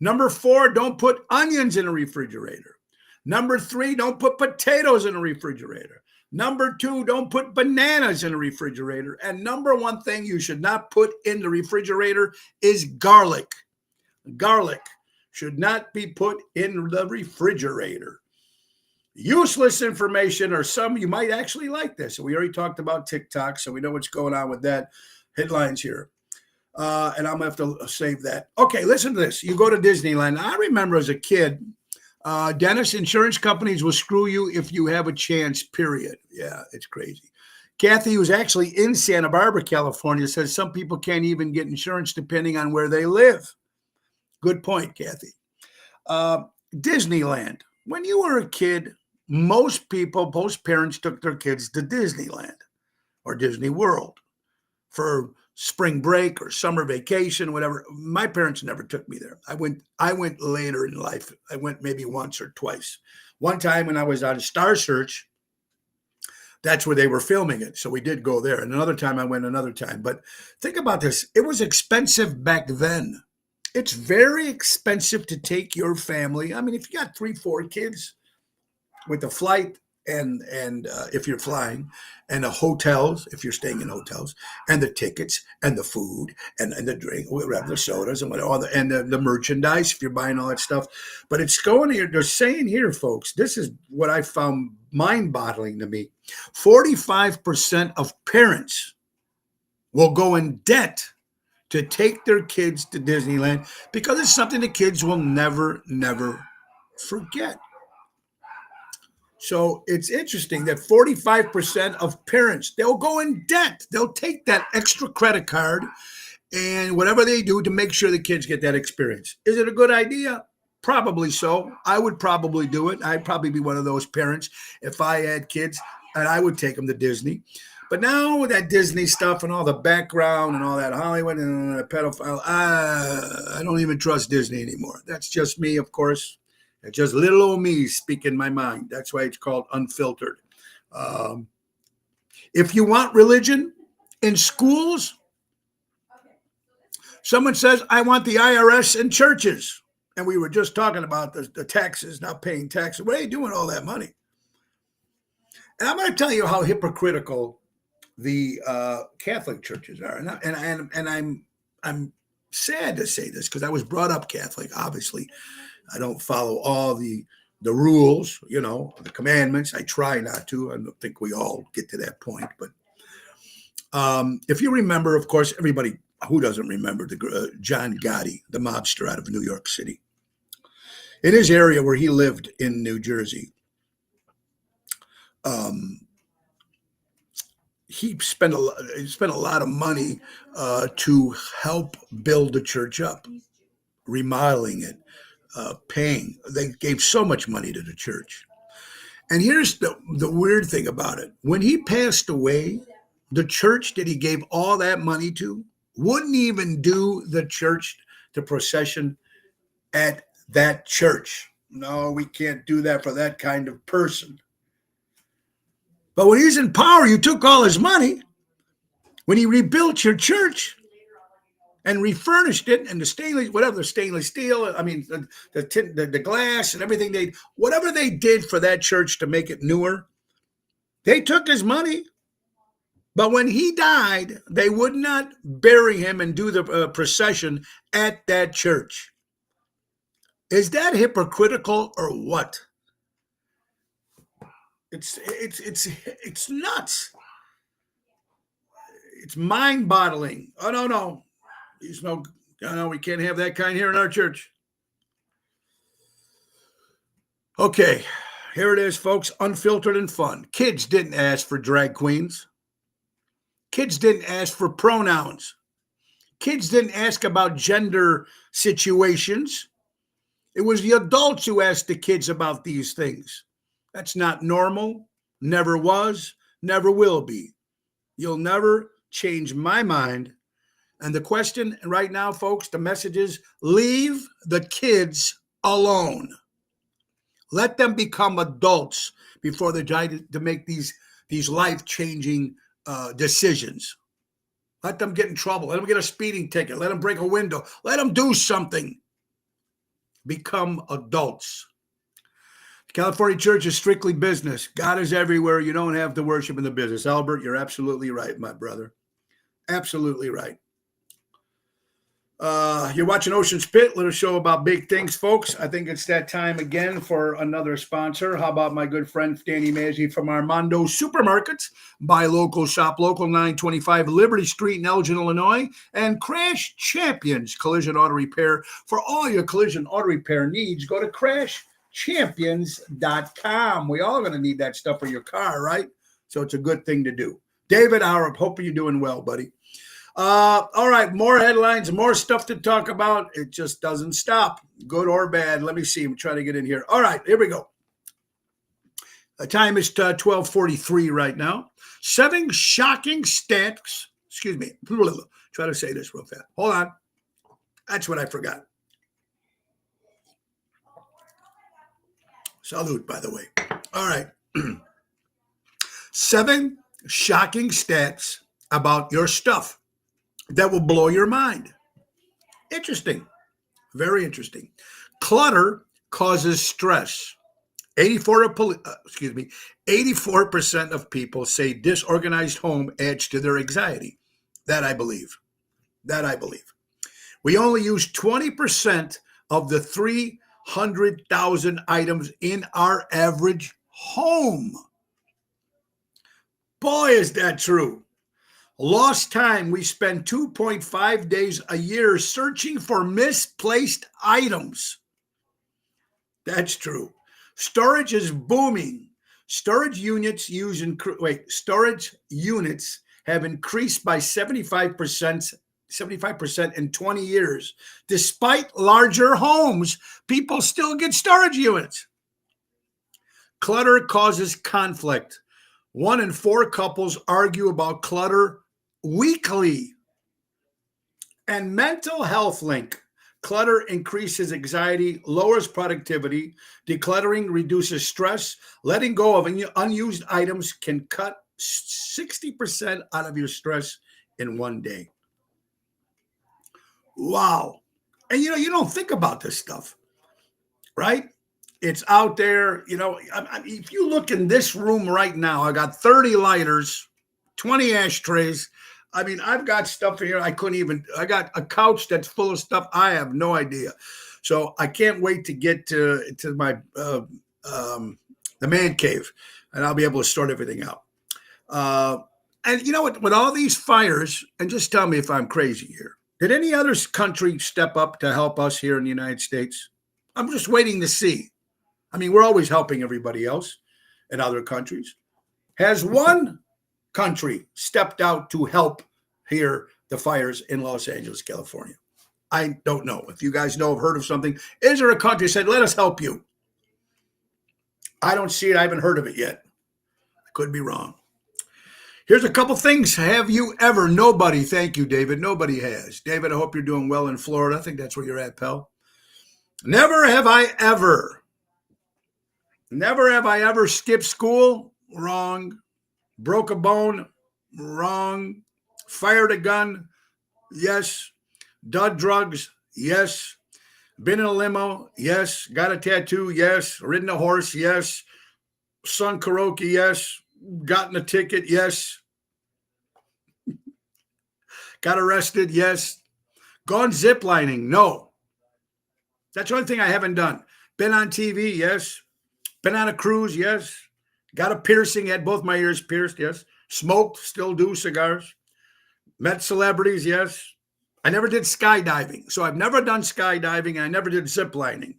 Number 4, don't put onions in a refrigerator. Number 3, don't put potatoes in a refrigerator. Number 2, don't put bananas in a refrigerator. And number 1 thing you should not put in the refrigerator is garlic. Garlic should not be put in the refrigerator. Useless information, or some you might actually like this. We already talked about TikTok, so we know what's going on with that. Headlines here. And I'm going to have to save that. Okay, listen to this. You go to Disneyland. I remember as a kid, Dennis, insurance companies will screw you if you have a chance, period. Yeah, it's crazy. Kathy, who's actually in Santa Barbara, California, says some people can't even get insurance depending on where they live. Good point, Kathy. Disneyland. When you were a kid, most parents took their kids to Disneyland or Disney World for spring break or summer vacation, whatever. My parents never took me there. I went later in life. I went maybe once or twice. One time when I was on Star Search, that's where they were filming it. So we did go there. And another time I went another time. But think about this. It was expensive back then. It's very expensive to take your family. I mean, if you got 3-4 kids with the flight and if you're flying, and the hotels, if you're staying in hotels, and the tickets and the food and the drink, whatever, the sodas and whatever, and the merchandise, if you're buying all that stuff. But it's going here. They're saying here, folks, this is what I found mind-boggling to me. 45% of parents will go in debt to take their kids to Disneyland because it's something the kids will never forget. So it's interesting that 45% of parents, they'll go in debt. They'll take that extra credit card and whatever they do to make sure the kids get that experience. Is it a good idea? Probably so. I would probably do it. I'd probably be one of those parents if I had kids, and I would take them to Disney. But now with that Disney stuff and all the background and all that Hollywood and the pedophile, I don't even trust Disney anymore. That's just me, of course. It's just little old me speaking my mind. That's why it's called Unfiltered. If you want religion in schools, someone says, I want the IRS in churches. And we were just talking about the taxes, not paying taxes. What are you doing with all that money? And I'm going to tell you how hypocritical the Catholic churches are. And I'm sad to say this because I was brought up Catholic. Obviously, I don't follow all the rules, the commandments. I try not to. I don't think we all get to that point. But if you remember, of course, everybody who doesn't remember John Gotti, the mobster out of New York City. In his area where he lived in New Jersey, he spent a lot of money to help build the church up, remodeling it, paying. They gave so much money to the church. And here's the weird thing about it. When he passed away, the church that he gave all that money to wouldn't even do the procession at that church. No, we can't do that for that kind of person. But when he's in power, you took all his money. When he rebuilt your church and refurnished it, and the stainless steel, I mean, the glass and everything, whatever they did for that church to make it newer, they took his money. But when he died, they would not bury him and do the procession at that church. Is that hypocritical or what? It's nuts. It's mind-boggling. Oh no. We can't have that kind here in our church. Okay, here it is, folks. Unfiltered and fun. Kids didn't ask for drag queens. Kids didn't ask for pronouns. Kids didn't ask about gender situations. It was the adults who asked the kids about these things. That's not normal, never was, never will be. You'll never change my mind. And the question right now, folks, the message is leave the kids alone. Let them become adults before they try to make these life-changing decisions. Let them get in trouble. Let them get a speeding ticket. Let them break a window. Let them do something. Become adults. California church is strictly business. God is everywhere. You don't have to worship in the business. Albert, you're absolutely right, my brother. Absolutely right. You're watching Ocean's Pit, little show about big things, folks. I think it's that time again for another sponsor. How about my good friend Danny Mazzi from Armando Supermarkets? Buy local, shop local, 925 Liberty Street in Elgin, Illinois. And Crash Champions Collision Auto Repair. For all your collision auto repair needs, go to crashchampions.com. We all going to need that stuff for your car, right? So it's a good thing to do. David Arup, hope you're doing well, buddy. All right, more headlines, more stuff to talk about. It just doesn't stop, good or bad. Let me see. I'm trying to get in here. All right, here we go. The time is 12:43 right now. 7 shocking stats. Excuse me. Try to say this real fast. Hold on. That's what I forgot. Salute, by the way. All right. 7 shocking stats about your stuff that will blow your mind. Interesting. Very interesting. Clutter causes stress. 84% of people say disorganized home adds to their anxiety. That I believe. We only use 20% of the 300,000 items in our average home. Boy, is that true. Lost time, we spend 2.5 days a year searching for misplaced items. That's true. Storage is booming. Storage units have increased by 75% 75% in 20 years. Despite larger homes, people still get storage units. Clutter causes conflict. 1 in 4 couples argue about clutter weekly. And mental health link. Clutter increases anxiety, lowers productivity. Decluttering reduces stress. Letting go of unused items can cut 60% out of your stress in one day. Wow. And you don't think about this stuff, right? It's out there. If you look in this room right now, I got 30 lighters, 20 ashtrays. I've got stuff here I got a couch that's full of stuff. I have no idea. So I can't wait to get to my the man cave, and I'll be able to sort everything out. And you know what? With all these fires, and just tell me if I'm crazy here, did any other country step up to help us here in the United States? I'm just waiting to see. We're always helping everybody else in other countries. Has one country stepped out to help here the fires in Los Angeles, California? I don't know. If you guys know, have heard of something, is there a country that said, let us help you? I don't see it. I haven't heard of it yet. I could be wrong. Here's a couple things. Have you ever? Nobody. Thank you, David. Nobody has. David, I hope you're doing well in Florida. I think that's where you're at, pal. Never have I ever skipped school. Wrong. Broke a bone. Wrong. Fired a gun. Yes. Done drugs. Yes. Been in a limo. Yes. Got a tattoo. Yes. Ridden a horse. Yes. Sung karaoke. Yes. Gotten a ticket. Yes. Got arrested. Yes. Gone ziplining. No. That's the only thing I haven't done. Been on TV. Yes. Been on a cruise. Yes. Got a piercing. Had both my ears pierced. Yes. Smoked. Still do cigars. Met celebrities. Yes. I never did skydiving. So I've never done skydiving. I never did ziplining.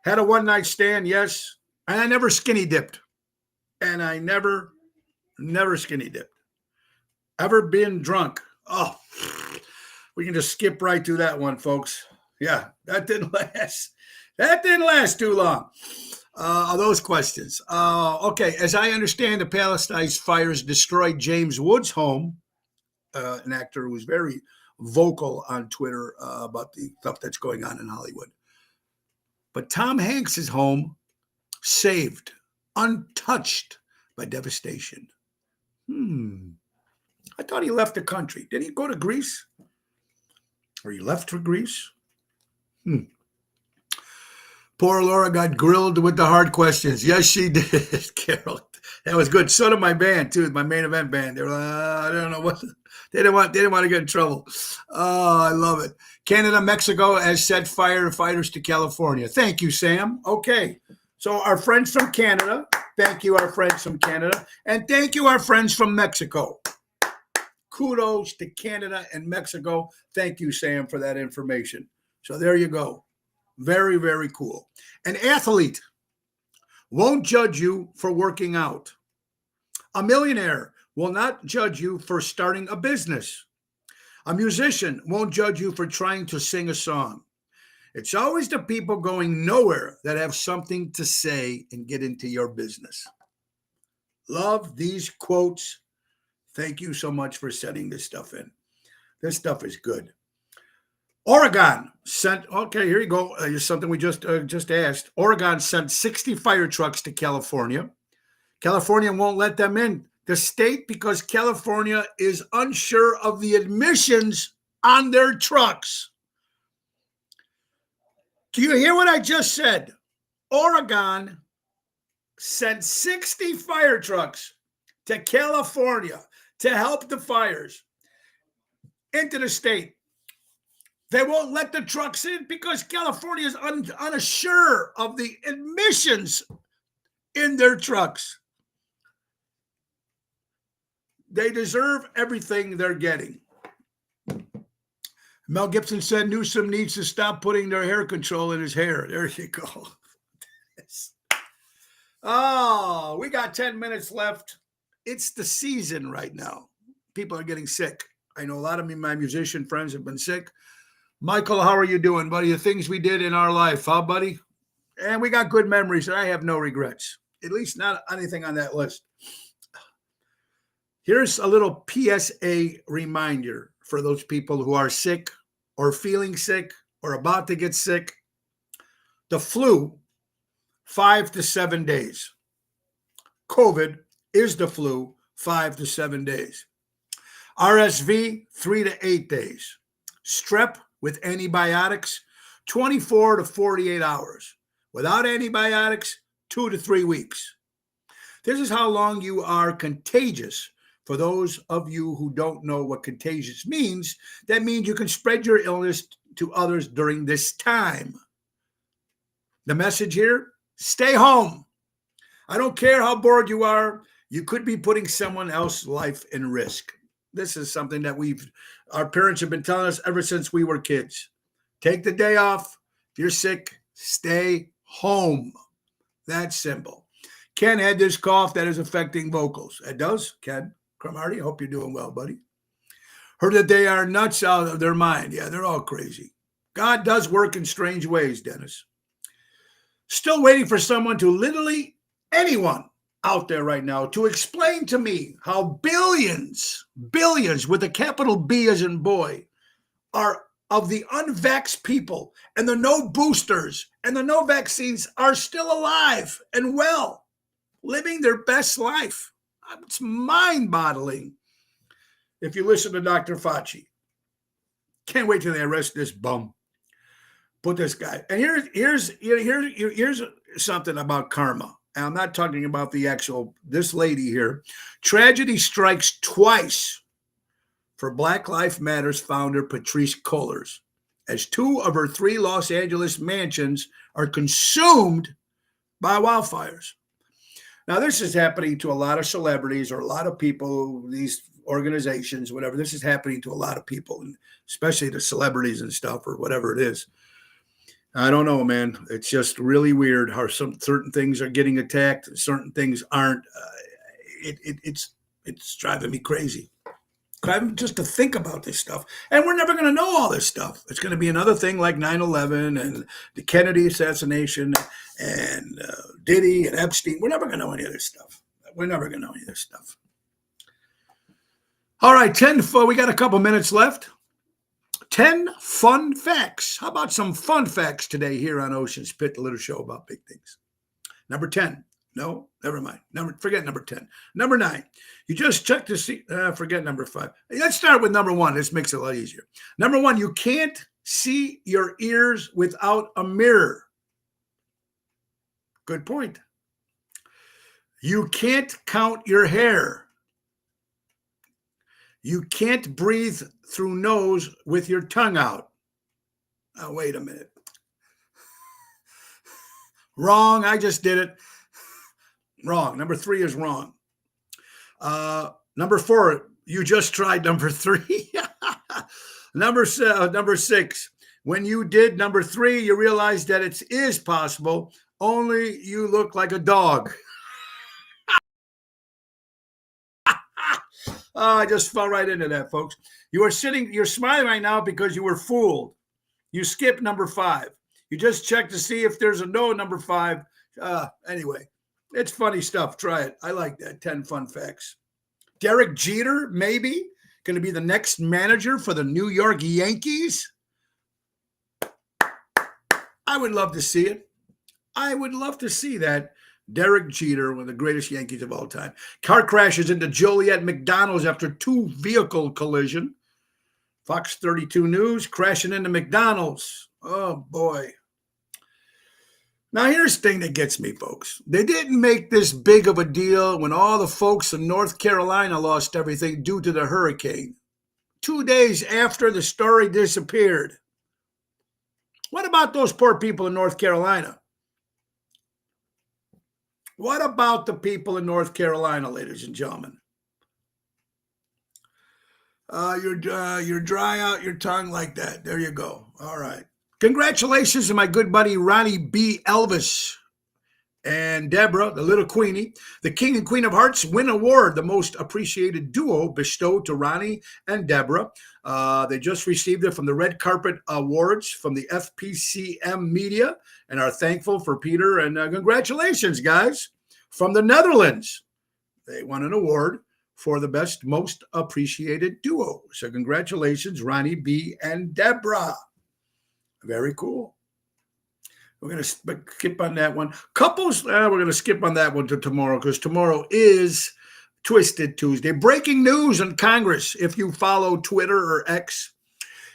Had a one-night stand. Yes. And I never skinny dipped. And I never skinny dipped. Ever been drunk? Oh, we can just skip right through that one, folks. Yeah, that didn't last. That didn't last too long. Those questions. Okay, as I understand, the Palestine fires destroyed James Woods' home, an actor who was very vocal on Twitter about the stuff that's going on in Hollywood. But Tom Hanks' home saved, untouched by devastation. I thought he left the country. Did he go to Greece? Or he left for Greece? Poor Laura got grilled with the hard questions. Yes, she did, Carol. That was good. So did my band, too, my main event band. They were like, I don't know what. They didn't want to get in trouble. Oh, I love it. Canada, Mexico has set firefighters to California. Thank you, Sam. Okay. So our friends from Canada, thank you, our friends from Canada, and thank you, our friends from Mexico. Kudos to Canada and Mexico. Thank you, Sam, for that information. So there you go. Very, very cool. An athlete won't judge you for working out. A millionaire will not judge you for starting a business. A musician won't judge you for trying to sing a song. It's always the people going nowhere that have something to say and get into your business. Love these quotes. Thank you so much for sending this stuff in. This stuff is good. Oregon sent, okay, here you go. Here's something we just asked. Oregon sent 60 fire trucks to California. California won't let them in the state because California is unsure of the emissions on their trucks. Do you hear what I just said? Oregon sent 60 fire trucks to California to help the fires into the state. They won't let the trucks in because California is unsure of the emissions in their trucks. They deserve everything they're getting. Mel Gibson said Newsom needs to stop putting their hair control in his hair. There you go. Oh, we got 10 minutes left. It's the season right now. People are getting sick. I know a lot of my musician friends have been sick. Michael, how are you doing, buddy? The things we did in our life, huh, buddy? And we got good memories, and I have no regrets, at least not anything on that list. Here's a little PSA reminder for those people who are sick or feeling sick or about to get sick. The flu, 5 to 7 days. COVID is the flu, 5 to 7 days. RSV, 3 to 8 days. Strep with antibiotics, 24 to 48 hours. Without antibiotics, 2 to 3 weeks. This is how long you are contagious. For those of you who don't know what contagious means, that means you can spread your illness to others during this time. The message here, stay home. I don't care how bored you are. You could be putting someone else's life in risk. This is something that our parents have been telling us ever since we were kids. Take the day off. If you're sick, stay home. That's simple. Ken had this cough that is affecting vocals. It does, Ken Cromartie. I hope you're doing well, buddy. Heard that they are nuts out of their mind. Yeah, they're all crazy. God does work in strange ways, Dennis. Still waiting for someone to literally, anyone out there right now, to explain to me how billions with a capital B as in boy, are of the unvaxxed people and the no boosters and the no vaccines are still alive and well, living their best life. It's mind-boggling if you listen to Dr. Fauci. Can't wait till they arrest this bum. Put this guy. And here's something about karma. And I'm not talking about this lady here. Tragedy strikes twice for Black Lives Matter's founder, Patrisse Cullors, as 2 of her 3 Los Angeles mansions are consumed by wildfires. Now, this is happening to a lot of celebrities or a lot of people, these organizations, whatever. This is happening to a lot of people, especially the celebrities and stuff or whatever it is. I don't know, man. It's just really weird how certain things are getting attacked, certain things aren't. It's driving me crazy. Just to think about this stuff. And we're never going to know all this stuff. It's going to be another thing like 9/11 and the Kennedy assassination and Diddy and Epstein. We're never going to know any of this stuff. All right, 10. We got a couple minutes left. 10 fun facts. How about some fun facts today here on Ocean's Pit, the little show about big things? Number 10. No, never mind. Forget number 10. Number 9. You just check to see. Forget number 5. Let's start with number 1. This makes it a lot easier. Number 1, you can't see your ears without a mirror. Good point. You can't count your hair. You can't breathe through nose with your tongue out. Oh, wait a minute. Wrong. I just did it. Wrong. Number 3 is wrong. Number 4, you just tried number 3. Number 6, when you did number 3, you realized that it is possible, only you look like a dog. I just fell right into that, folks. You're smiling right now because you were fooled. You skipped number 5. You just checked to see if there's a no number 5. Anyway, it's funny stuff. Try it. I like that. 10 fun facts. Derek Jeter, maybe, going to be the next manager for the New York Yankees. I would love to see it. I would love to see that. Derek Jeter, one of the greatest Yankees of all time. Car crashes into Joliet McDonald's after 2 vehicle collision. Fox 32 News crashing into McDonald's. Oh, boy. Now, here's the thing that gets me, folks. They didn't make this big of a deal when all the folks in North Carolina lost everything due to the hurricane. 2 days after the story disappeared. What about those poor people in North Carolina? What about the people in North Carolina, ladies and gentlemen? You're dry out your tongue like that. There you go. All right. Congratulations to my good buddy Ronnie B. Elvis and Deborah, the little queenie. The King and Queen of Hearts win award, the most appreciated duo bestowed to Ronnie and Deborah. They just received it from the Red Carpet Awards from the FPCM Media and are thankful for Peter. And congratulations, guys, from the Netherlands. They won an award for the best, most appreciated duo. So congratulations, Ronnie B. and Deborah. Very cool. We're going to skip on that one. Couples, we're going to skip on that one to tomorrow because tomorrow is Twisted Tuesday. Breaking news in Congress, if you follow Twitter or X,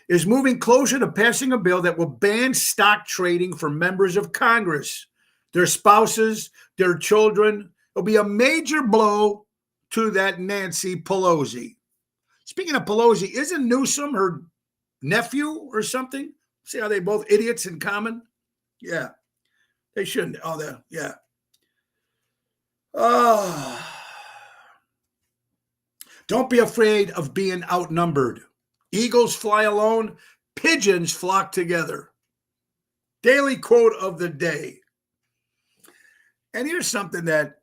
is moving closer to passing a bill that will ban stock trading for members of Congress, their spouses, their children. It'll be a major blow to that Nancy Pelosi. Speaking of Pelosi, isn't Newsom her nephew or something? See how they both idiots in common? Yeah, they shouldn't. Oh, yeah. Oh, don't be afraid of being outnumbered. Eagles fly alone, pigeons flock together. Daily quote of the day. And here's something that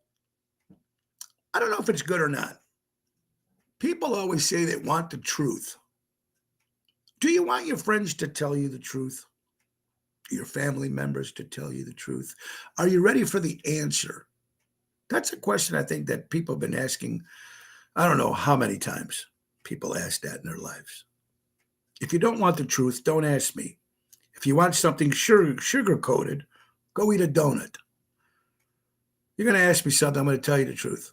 I don't know if it's good or not. People always say they want the truth. Do you want your friends to tell you the truth? Your family members to tell you the truth? Are you ready for the answer? That's a question I think that people have been asking. I don't know how many times people ask that in their lives. If you don't want the truth, don't ask me. If you want something sugar-coated, go eat a donut. You're going to ask me something, I'm going to tell you the truth.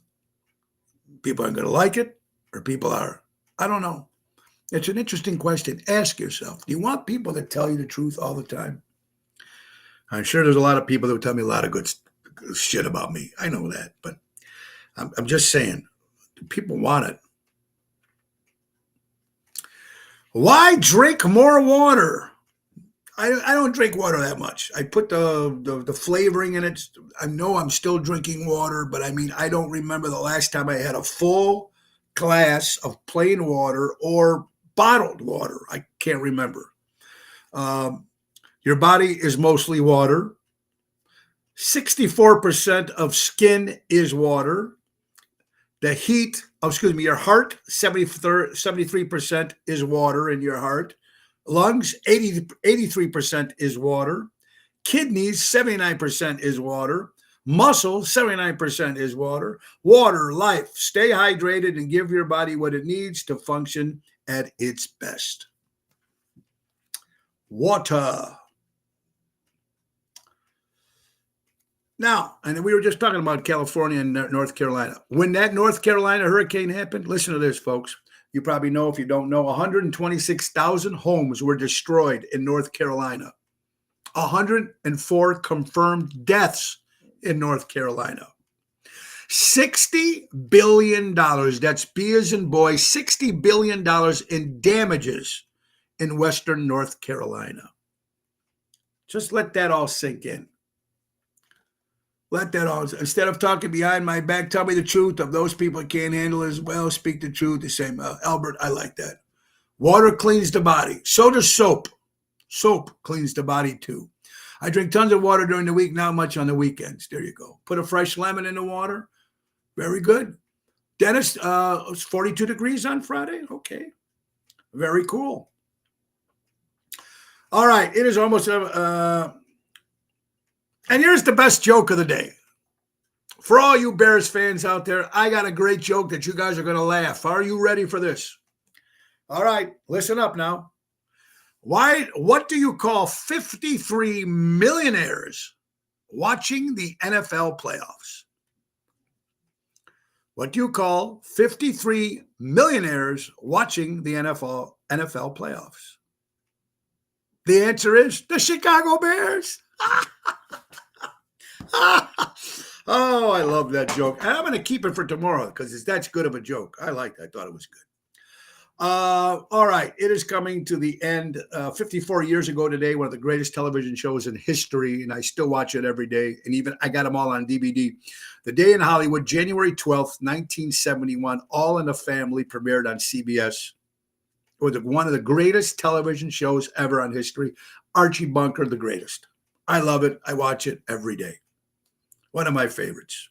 People aren't going to like it, or people are. I don't know. It's an interesting question. Ask yourself, do you want people to tell you the truth all the time? I'm sure there's a lot of people that would tell me a lot of good shit about me. I know that, but I'm just saying, do people want it? Why drink more water? I don't drink water that much. I put the flavoring in it. I know I'm still drinking water, but I mean, I don't remember the last time I had a full glass of plain water or bottled water. I can't remember. Your body is mostly water. 64% of skin is water. Your heart, 73% is water in your heart. Lungs, 83% is water. Kidneys, 79% is water. Muscle, 79% is water. Water, life. Stay hydrated and give your body what it needs to function at its best. Water. Now, and we were just talking about California and North Carolina. When that North Carolina hurricane happened, listen to this, folks. You probably know, if you don't know, 126,000 homes were destroyed in North Carolina. 104 confirmed deaths in North Carolina. $60 billion, that's B as in boy, $60 billion in damages in Western North Carolina. Just let that all sink in. Let that all, instead of talking behind my back, tell me the truth. Of those people that can't handle it as well, speak the truth. The same, Albert, I like that. Water cleans the body. So does soap. Soap cleans the body too. I drink tons of water during the week, not much on the weekends. There you go. Put a fresh lemon in the water. Very good. Dennis, it's 42 degrees on Friday. Okay. Very cool. All right. It is almost, and here's the best joke of the day. For all you Bears fans out there, I got a great joke that you guys are going to laugh. Are you ready for this? All right, listen up now. What do you call 53 millionaires watching the NFL playoffs? What do you call 53 millionaires watching the NFL playoffs? The answer is the Chicago Bears. Oh, I love that joke. And I'm going to keep it for tomorrow because that's good of a joke. I liked it. I thought it was good. All right. It is coming to the end. 54 years ago today, one of the greatest television shows in history, and I still watch it every day. And even I got them all on DVD. The Day in Hollywood, January 12th, 1971, All in the Family premiered on CBS. It was one of the greatest television shows ever on history. Archie Bunker, the greatest. I love it. I watch it every day. One of my favorites.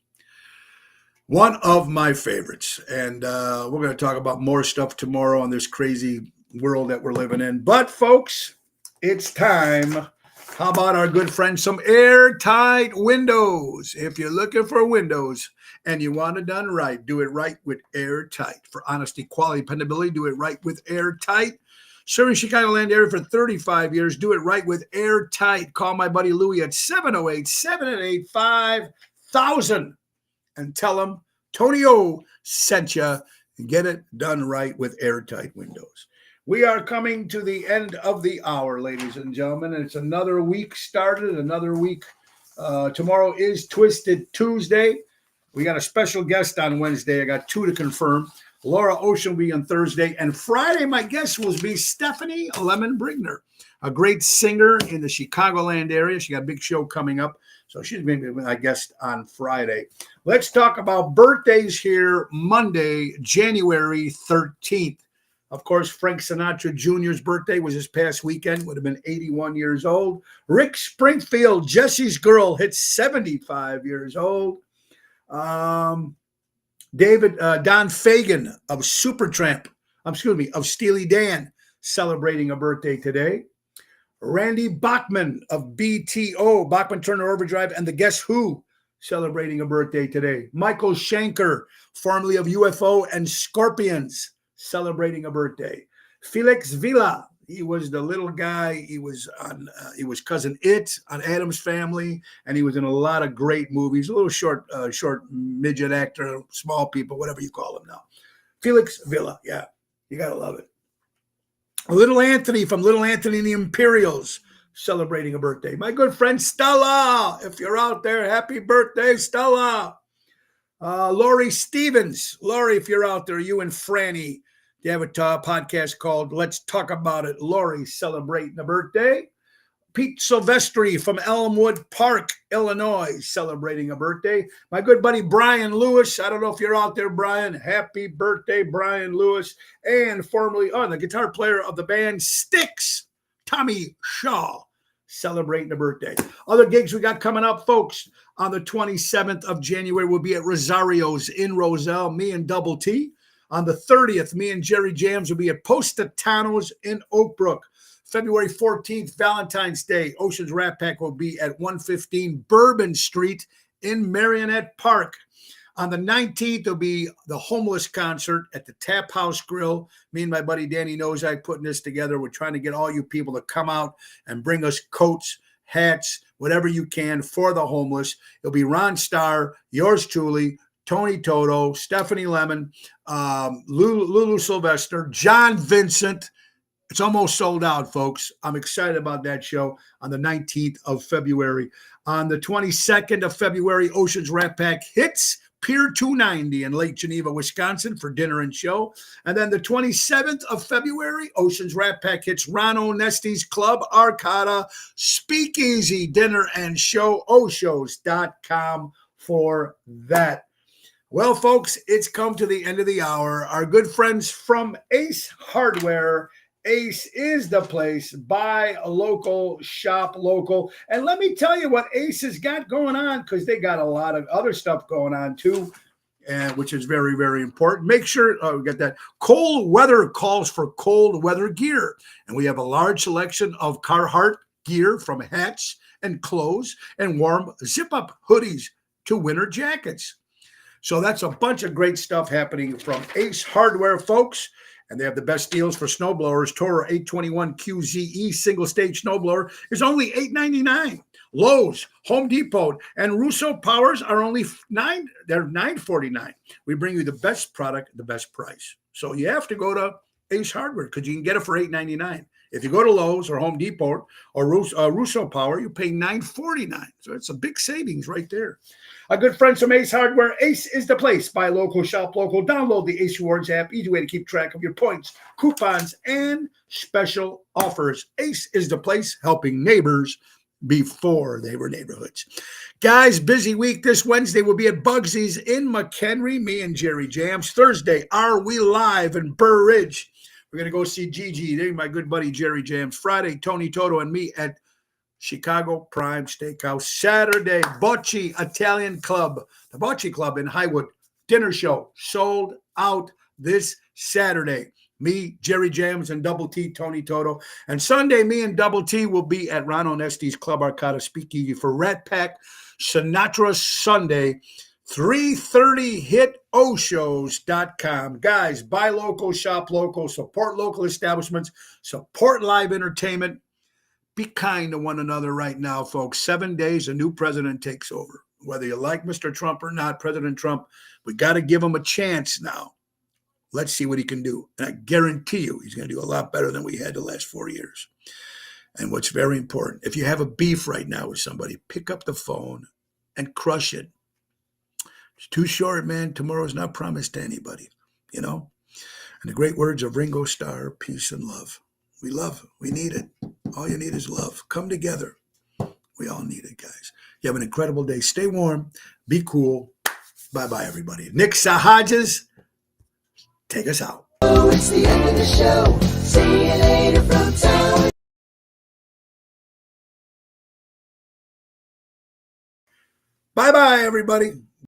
One of my favorites. And we're going to talk about more stuff tomorrow on this crazy world that we're living in. But, folks, it's time. How about our good friend, some airtight windows? If you're looking for windows and you want it done right, do it right with Airtight. For honesty, quality, dependability, do it right with Airtight. Serving Chicagoland area for 35 years. Do it right with Airtight. Call my buddy Louie at 708-785-1000 and tell him Tony O sent you. Get it done right with Airtight windows. We are coming to the end of the hour, ladies and gentlemen. It's another week started, another week. Tomorrow is Twisted Tuesday. We got a special guest on Wednesday. I got 2 to confirm. Laura Ocean will be on Thursday. And Friday, my guest will be Stephanie Lemon Brigner, a great singer in the Chicagoland area. She got a big show coming up. So she's going to be my guest on Friday. Let's talk about birthdays here Monday, January 13th. Of course, Frank Sinatra Jr.'s birthday was this past weekend, would have been 81 years old. Rick Springfield, Jesse's Girl, hit 75 years old. Don Fagan of Supertramp, of Steely Dan, celebrating a birthday today. Randy Bachman of BTO, Bachman Turner Overdrive, and the Guess Who, celebrating a birthday today. Michael Schenker, formerly of UFO and Scorpions, celebrating a birthday. Felix Villa, he was the little guy. He was Cousin It on Addams Family, and he was in a lot of great movies. A little short midget actor, small people, whatever you call him now. Felix Villa, yeah, you gotta love it. Little Anthony from Little Anthony and the Imperials, celebrating a birthday. My good friend Stella, if you're out there, happy birthday, Stella. Lori Stevens. Lori, if you're out there, you and Franny, they have a podcast called Let's Talk About It. Lori celebrating a birthday. Pete Silvestri from Elmwood Park, Illinois, celebrating a birthday. My good buddy Brian Lewis. I don't know if you're out there, Brian. Happy birthday, Brian Lewis. And formerly the guitar player of the band Styx, Tommy Shaw, celebrating a birthday. Other gigs we got coming up, folks. On the 27th of January, we'll be at Rosario's in Roselle, me and Double T. On the 30th, me and Jerry Jams will be at Positano's in Oak Brook. February 14th, Valentine's Day, Ocean's Rat Pack will be at 115 Bourbon Street in Marionette Park. On the 19th, there'll be the Homeless concert at the Tap House Grill. Me and my buddy Danny Nozak putting this together. We're trying to get all you people to come out and bring us coats, hats, whatever you can for the homeless. It'll be Ron Starr, yours truly, Tony Toto, Stephanie Lemon, Lulu Sylvester, John Vincent. It's almost sold out, folks. I'm excited about that show on the 19th of February. On the 22nd of February, Ocean's Rat Pack hits Pier 290 in Lake Geneva, Wisconsin for dinner and show. And then the 27th of February, Ocean's Rat Pack hits Ron Onesti's Club Arcada Speakeasy dinner and show, oshows.com for that. Well, folks, it's come to the end of the hour. Our good friends from Ace Hardware. Ace is the place. Buy local, shop local. And let me tell you what Ace has got going on, because they got a lot of other stuff going on too, and which is very, very important. Make sure we got that. Cold weather calls for cold weather gear. And we have a large selection of Carhartt gear, from hats and clothes and warm zip-up hoodies to winter jackets. So that's a bunch of great stuff happening from Ace Hardware, folks. And they have the best deals for snowblowers. Toro 821 QZE single-stage snowblower is only $8.99. Lowe's, Home Depot, and Russo Powers are only they're $9.49. We bring you the best product, the best price. So you have to go to Ace Hardware, because you can get it for $8.99. If you go to Lowe's or Home Depot or Russo Power, you pay $9.49. So it's a big savings right there. Our good friends from Ace Hardware. Ace is the place. Buy local, shop local. Download the Ace Rewards app. Easy way to keep track of your points, coupons, and special offers. Ace is the place, helping neighbors before they were neighborhoods. Guys, busy week. This Wednesday we'll be at Bugsy's in McHenry, me and Jerry Jams. Thursday, Are We Live in Burr Ridge. We're going to go see Gigi. There, my good buddy Jerry Jams. Friday, Tony Toto and me at Chicago Prime Steakhouse. Saturday, Bocce Italian Club. The Bocce Club in Highwood. Dinner show sold out this Saturday. Me, Jerry Jams, and Double T, Tony Toto. And Sunday, me and Double T will be at Ron Onesti's Club Arcata Speakeasy for Rat Pack Sinatra Sunday, 3:30 hitoshows.com. Guys, buy local, shop local, support local establishments, support live entertainment. Be kind to one another right now, folks. 7 days, a new president takes over. Whether you like Mr. Trump or not, President Trump, we got to give him a chance now. Let's see what he can do. And I guarantee you he's going to do a lot better than we had the last 4 years. And what's very important, if you have a beef right now with somebody, pick up the phone and crush it. It's too short, man. Tomorrow's not promised to anybody, you know? And the great words of Ringo Starr, peace and love. We love, we need it. All you need is love. Come together. We all need it, guys. You have an incredible day. Stay warm. Be cool. Bye-bye, everybody. Nick Sahajas, take us out. Oh, it's the end of the show. See you later from town. Bye-bye, everybody.